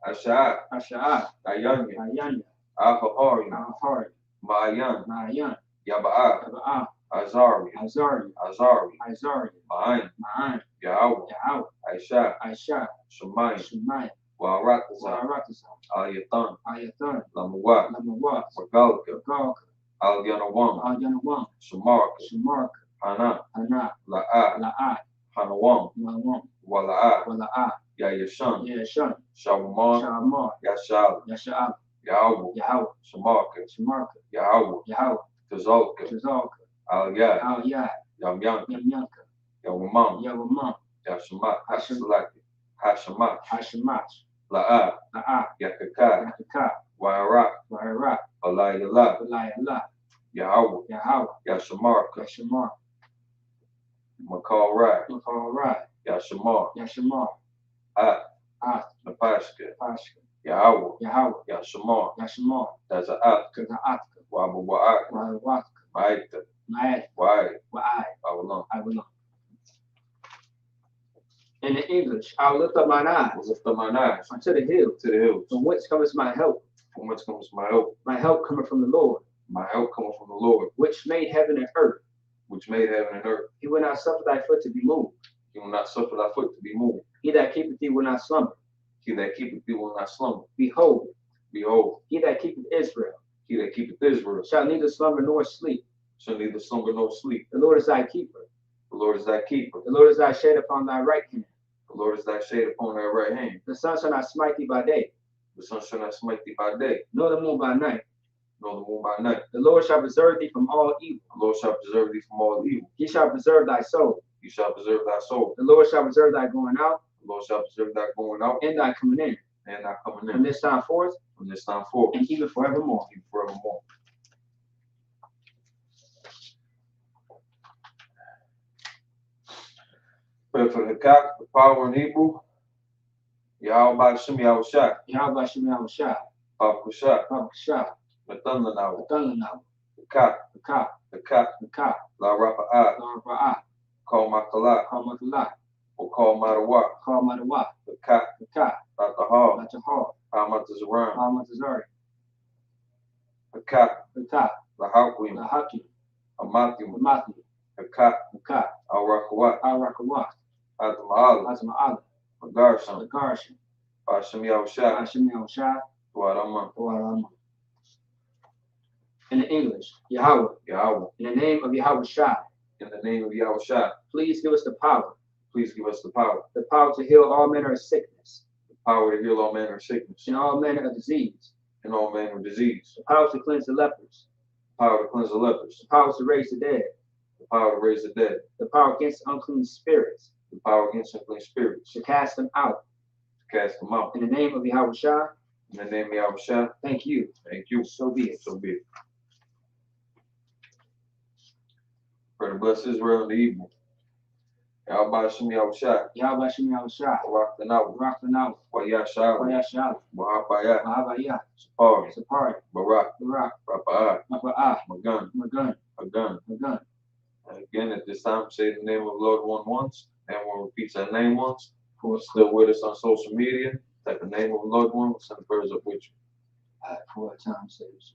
Asha'ah, Ayanya, Ahahari, Mayan, Yaba'a, Yaba'a, Azari, Azari, Azari, Azari, Ma'an, Ma'an, Yahweh, Yahweh, Aisha, Aisha, Shemai, Shemai, Wa'aratazah, Wa'aratazah, Al-Yatan, Ayatan, Lamawat, Lamawat, Wagalka, Galka, Al-Yanawam, Al-Yanawam, Shamarka, Shamarka, Hana, Hana, La'a, La'at, Hanawam, Nawam, Wala'a, Wala'at, Yayashan, Yeshan, Shawamar, Shamar, Yashal, Yasha'ab, Yahweh, Yahweh, Shamarka, Shamarka, Yahweh, Yahweh, Tazalka, Tazalka, Al-Yad, Al-Yad, Yamyanka, Yamyanka, Yawamam, Yawamam, Yashamat, Hashim, Salaki, Hashamat, Hashemat, La'a, La'at, Yakaka, Yakaka, Wa'arak, Wa'arat, Alayala, Walayallah, Yahweh, Yahweh, Yashamarka, Yashamar, Makal Rai, Makarai, Yashamar, Yashamar, At, At, Napashka, Pashka, Yahweh, Yahweh, Yashamar, Yashamar, Taza'at, Kaza'atka, Wabu Wa'ak, Wahawatka, Ma'ita, Ma'ad, Wa'i, Wa'ai, Awalam. I will not. In the English, I will lift up mine eyes Lift up mine eyes unto the hills, to the hills. from whence cometh my help. From whence comes my help? My help cometh from the Lord, My help cometh from the Lord, which made heaven and earth. which made heaven and earth. He will not suffer thy foot to be moved. He will not suffer thy foot to be moved. He that keepeth thee will not slumber. He that keepeth thee will not slumber. Behold, Behold, he that keepeth Israel he that keepeth Israel shall neither slumber nor sleep. shall neither slumber nor sleep. The Lord is thy keeper. The Lord is thy keeper. The Lord is thy shade upon thy right hand. The Lord is thy shade upon thy right hand. The sun shall not smite thee by day, The sun shall not smite thee by day, nor the moon by night. nor the moon by night. The Lord shall preserve thee from all evil. The Lord shall preserve thee from all evil. He shall preserve thy soul. He shall preserve thy soul. The Lord shall preserve thy going out The Lord shall preserve thy going out and thy coming in, and thy coming from in. this time forth From this time forth, and even forevermore. even forevermore. Pray for the cock, the power in Hebrew. Yahweh Shem Yahweh Shah. Yahweh Shem Yahweh Shah, Papa Kushah. Papa Shah, The thunder now. the thunder now, The cock. the cock, The cock. the cock, La Rapa'ah. the Ra'ah, Call Makalah. call Makalah, Or call Madawa. call Madawah, The cock. the cock, Dr. Hall. Latahar, Hamatazaram. call Matazari, The cock. the cock, The the Hakim. Hakim, the Amatim. Matthew, The cock. the cock, Al Rakawat. Al-Rakawah, Atama'ala. Azma'ala, the Magarsham. Garshim, Bashem Yahweh Shah. Hashem Yahweh Shah, Tuarama. Tuarama. In the English, Yahweh, Yahweh. in the name of Yahweh Shah, In the name of Yahweh Shah. please give us the power Please give us the power to heal all manner of sickness to heal all manner of sickness and all manner of disease, and all manner of disease, the power to cleanse the lepers, the power to cleanse the lepers, the power to raise the dead, the power to raise the dead, the power against unclean spirits, the power against unclean spirits, to cast them out. to cast them out. In the name of Yahweh Shah, In the name of Yahweh Shah, thank you. thank you. So be it. So be it. Pray to bless Israel in the evening. Yahweh Shem Yahweh Shah. Yahweh Shem Yahweh Shah, Barak the Naw. Barak the Now, Wayah Shah. Waya Shah, Wahapayah. Mahavaya, Sapari. Sapari, Barak. Barak, Rapa'ah. Mapa'ah, Magan. Magun, Hagan. Magun. And again, at this time, say the name of the Lord one once. And we'll repeat that name once. Who are still with us on social media, type the name of the Lord one. We'll send prayers up with you. 4 times saves.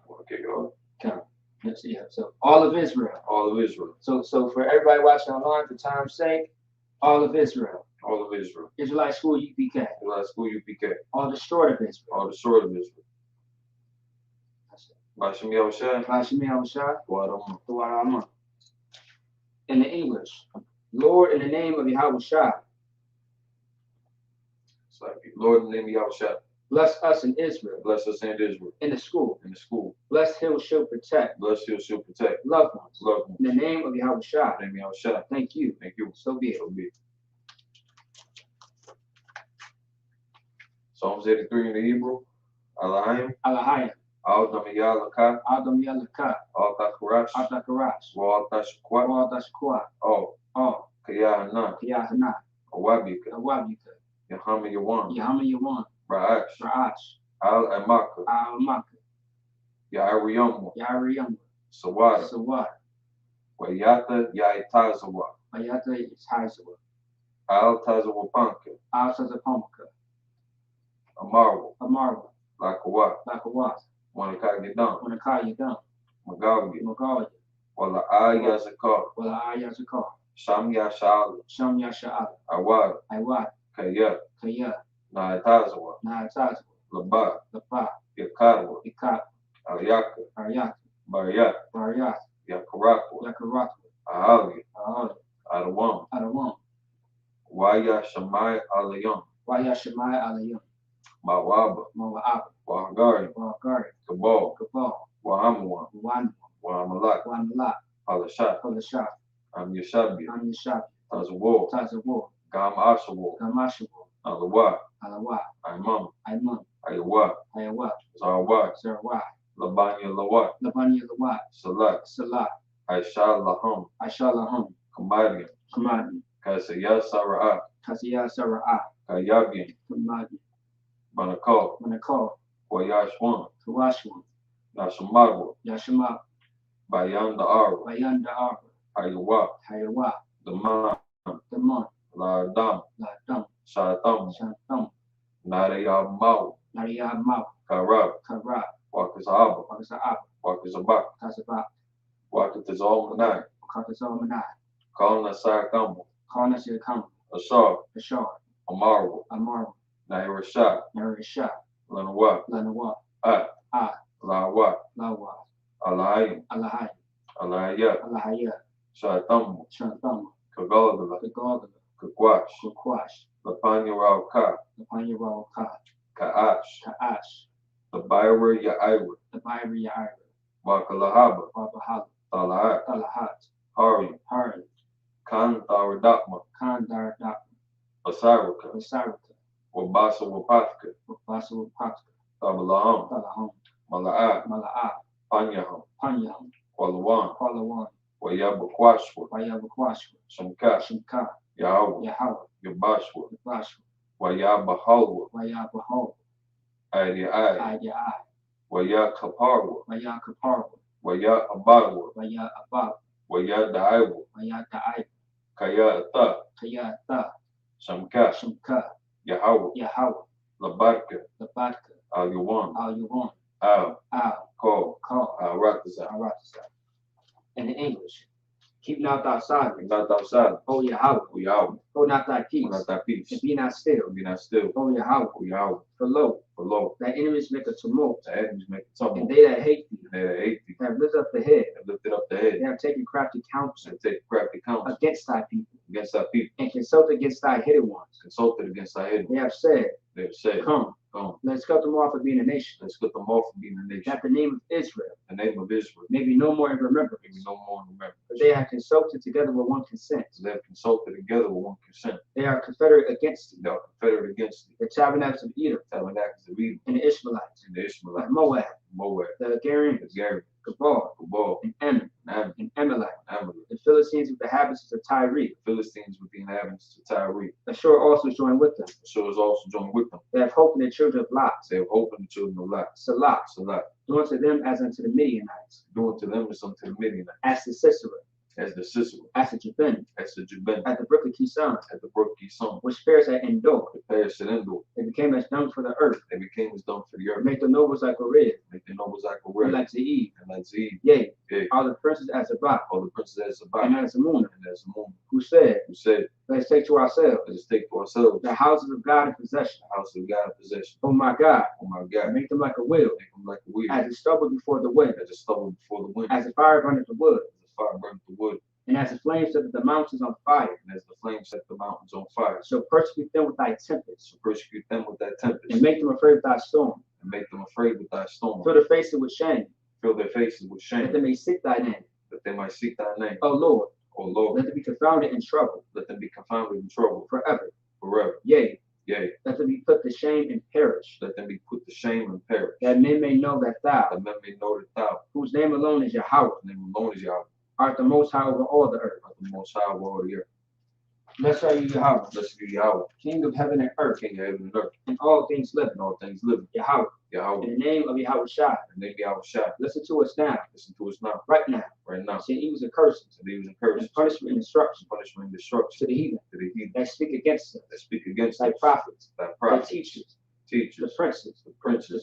Want to kick it off? Count. Yes, yeah. So all of Israel. All of Israel. So for everybody watching online, for time's sake, all of Israel. All of Israel. Israelite School UPK. Israelite School UPK. All the short of Israel. All the sword of Israel. Bashem Yahweh Shah. Hashem Yahweh Shah, Tuarama. Tuarama. In the English, Lord, in the name of Yahweh Shah, Lord, in the name of Yahweh Shah. bless us in Israel, Bless us and Israel. in the school. In the school. Bless Hill, shield, protect. Bless you, shield, protect. Loved ones. Love them. In the name of Yahweh Shah, In the name of Yahweh Shah. thank you. Thank you. So be it. So be it. Psalms 83 in the Hebrew. Alahim. Alahayim, Al Damiyalaka. Adam Yalaka, Al Takarash. Atakaras, Wal Tashquat. Wal Dashkwa, Oh. Oh, Kayahana. Kiyahana, Awabika. Awabika, Yahama Yawan. Yahama Yawan, Ra'ash. Ra'ash, Al Amaka. Al-Maka, Ya'ariyamu. Yariyam, Sawada. Sawar, Wayata Yaitazawa. Ayata Yitzhaizawa, Al Tazawapanka. Al-Tazapomaka, Amaru. Amarwa, Lakawa. Lakawat, Manakagidan, Manakayadan, Magawi, Magalia, Wala Aya Zakar, Wala Ayazakar, Shamya Shal, Shamya Sha'al, Awad, Iwad, Kaya, Kaya, Naatazawa, Naataz, Laba, Lapa, Yakarwa, Ikat, Ayaka, Aryat, Baryat, Baryat, Yakarakwa, Yakarat, Ahali, Ahali, Adawam, Adawam, Waya Shamai Alayam, Waya Shemai Alayam, Mawaba, Mawa'ab, Wahagari, Wagari, Kabal, Kabal, Wahamwan, Wan, Wahamalak, Wanmalak, Halashat, Palashah, Yashabi, Amyashab, Tazawar, Tazawar, Gam Ashawar, Gamashabu, Alawa, Alawa, Imam, Aiman, Ayawa, Ayawa, Zawat, Sarawat, Labanya Lawat, Labanya Lawat, Salat, Salah, Aisha Laham, Ashalaham, Kamadian, Kamadi, Kasaya Sara'at, Kasiya Sara'ah, Kayabian, Kamadi, Banakal, Manakal, Wayashwan, Kawashwan, Nashamarwa, Yashima, Bayan Da'ar, Bayanda Arba, Ayawa, Hayawa, Daman, Daman, Ladam, Ladam, Shatam, Shantam, Naraya Mau, Nariya Mau, Karab, Karab, Wakazaba, Wakasa'ab, Wakazabak, Kasabat, Wakatazal Manai, Wakasa'amanai, Kalna Sarakambo, Kana Shirkam, Ashar, Ashar, Amarwa, Amar, Nahirashah, Narisha, Lanawa, Lanawa, At, Ah, Lawa, Lawa, Alayim, Alahai, Alayat, Alahaya, Shatam, Shantam, Kagalgala, Kagogala, Kakwash, Kukwash, Lapanya Rauka, Lapanya Rawaka, Kaash, Kaash, the Byra Yaira, the Byri Yaira, Wakalahaba, Wabahal, Talahat, Talahat, Hari, Hari, Kan Tharadakma, Kandar Dak, Asaraka, Vasarika, Wabasa Wapatka, Vasu Patka, Tabalaham, Talaham, Mala'at, Mala'ah, Panyaham, Panyam, Qualawan, Palawan, Wayabakwashwa, Wayabakwashwa, Shamka, Shimka, Yahweh, Yahweh, Yabashwa, Yabashwa, Wayabahalwa, Wayabahal, Adi Ai, Ayai, Wayakaparwa, Wayakaparwa, Waya Abadwa, Waya Abab, Waya Daiwa, Waya Da'ai, Kaya Ata, Kaya Tha, Shamka, Shimka, Yahweh, Yahweh, Labarka, Labatka, Al Yuwan, Al Yuwan, Al, Al, Ko, Call, Al Ratazah, Aratasa. In the English, keep not thy silence, not outside, O Yahweh, O Yahweh, hold not thy peace, not thy peace, and be not still, be not still, O Yahweh, O Yahweh, for lo, for thy enemies make a tumult, the enemies make a and tumult, they that hate thee and they that hate thee, have lifted up the head, have lifted up the head, they have taken crafty counsel and take crafty counsel against thy people, against thy people, and consulted against thy hidden ones. consulted against thy hidden. They have said, They have said, Come, Come, let's cut them off of being a nation, let's cut them off from being a nation. that the name of Israel The name of Israel may be no more in remembrance. may be no more in remembrance. For they have consulted together with one consent. They have consulted together with one consent. They are confederate against thee, They are confederate against thee. the tabernacles of Edom, Tabernacles of Edom, and the Ishmaelites, and the of Ishmaelites, Moab, Moab, the Agarians, the Gary, Gabal, Gabal, and Ammon, and Ammon, and Amalek, Amalek, the Philistines with the inhabitants of Tyre. the Philistines with the inhabitants of Tyre. Ashur also joined with them. So is also joined with them. They have hope in the children of Lot, They have hope in the children of Lot. Salah, Salat, doing to them as unto the Midianites, doing to them as unto the Midianites, as to Sisera, as the Sisera, as to Jabin, as the Jabin, at the brook of Kison, at the brook Kison, which bears at Endor. the parish at Endor. They became as dung for the earth, They became as dung for the and earth. make the nobles like Oreb, Make the nobles like a and red, like Zeeb, and like Zeb, yea, yea, all the princes as Zabak, all the princes as and Zabak, as Amunah, and as a woman, who said, who said, Let's take to ourselves let us take to ourselves the houses of God in possession. the house of God in possession. Oh my God, Oh my God, and make them like a wheel, make them like a wheel, as a stubble before the wind, as a stubble before the wind, as a fire burneth the wood, as a fire burns the wood, and as the flames set the mountains on fire. and as the flames set the mountains on fire. So persecute them with thy tempest, So persecute them with that tempest, and make them afraid of thy storm. and make them afraid with thy storm. Fill their faces with shame, Fill their faces with that shame, they may seek thy name. that they might seek thy name. O Lord, O Lord, let them be confounded in trouble let them be confounded in trouble forever. forever. Yea, Yea, let them be put to shame and perish, let them be put to shame and perish, that men may know that thou, that men may know that thou, whose name alone is Yahweh, whose name alone is Yahweh, art the most high over all the earth. art the most high of all the earth. Blessed are you, Yahweh, Blessed be Yahweh, King of heaven and earth, King of heaven and earth, and all things living. and all things living. Yahweh, Yahweh, in the name of Yahweh Shai, and they be Yahweh Shai. listen to us now, Listen to us now, right now. right now. Send evils and curses, So these and curses, and punishment and destruction punishment and to destruction the heathen to the heathen that speak against us, that speak against thy us, prophets, thy thy prophets, teachers, the princes, the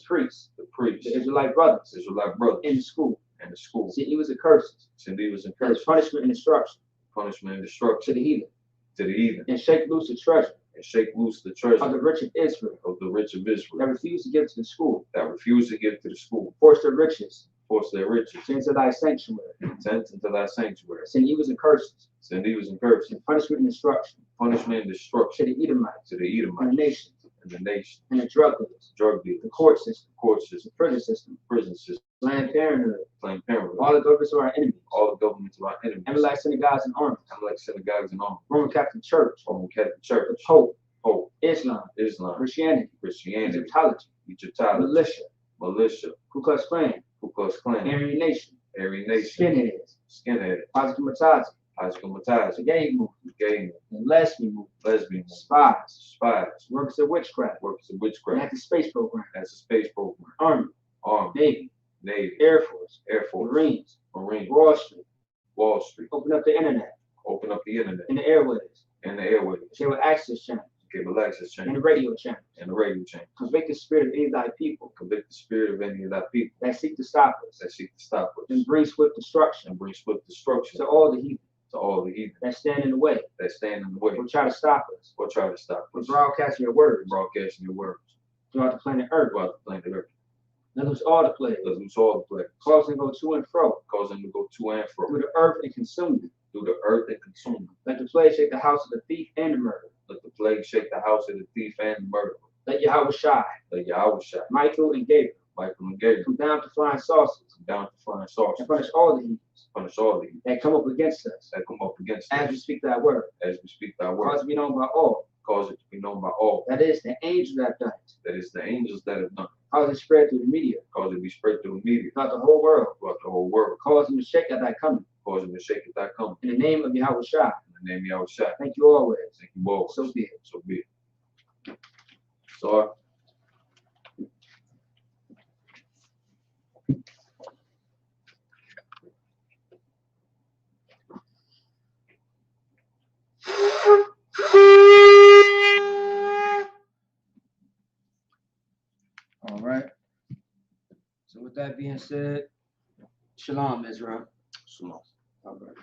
priests, the Israelite brothers, in the school. See, he was a curse. His punishment and destruction. To the heathen. And shake loose the treasure. Of the rich of Israel. That refused to give to the school. Force their riches. Into thy sanctuary. Send evils and curses. And punishment and destruction. To the Edomites. And the nations. And the drug dealers. The court system. The prison system. Planned Parenthood. All the governments of our enemies. Everlasting synagogues and armies. Roman Catholic Church. The Pope. Islam. Christianity. Egyptology. Militia. Ku Klux Klan. Aryan Nation. Skinheads. Positive the gay movement. The lesbian movement. Spies. Workers of witchcraft. Active space program. Army. Navy. Air Force. Marines. Wall Street. Open up the internet. And the airways. Cable access channels. And the radio channels. Convict the spirit of any of thy people. That seek to stop us. And bring swift destruction. To all the heathen. That stand in the way. Will try to stop us. From broadcasting your words. Throughout the planet Earth. Let loose all the plagues. Cause them to go to and fro. Through the earth and consume them. Let the plague shake the house of the thief and the murderer. Let Yahweh Shai. Michael and Gabriel. Come down to flying saucers. And punish all the heathens. That come up against us. As we speak thy word. Cause it to be known by all. That is the angels that have done it. Cause it spread through the media. Throughout the whole world. Cause them to shake at thy coming. In the name of Yahweh Shai. Thank you always. So be it. Sorry. All right. So with that being said, Shalom, Israel. Shalom. All right.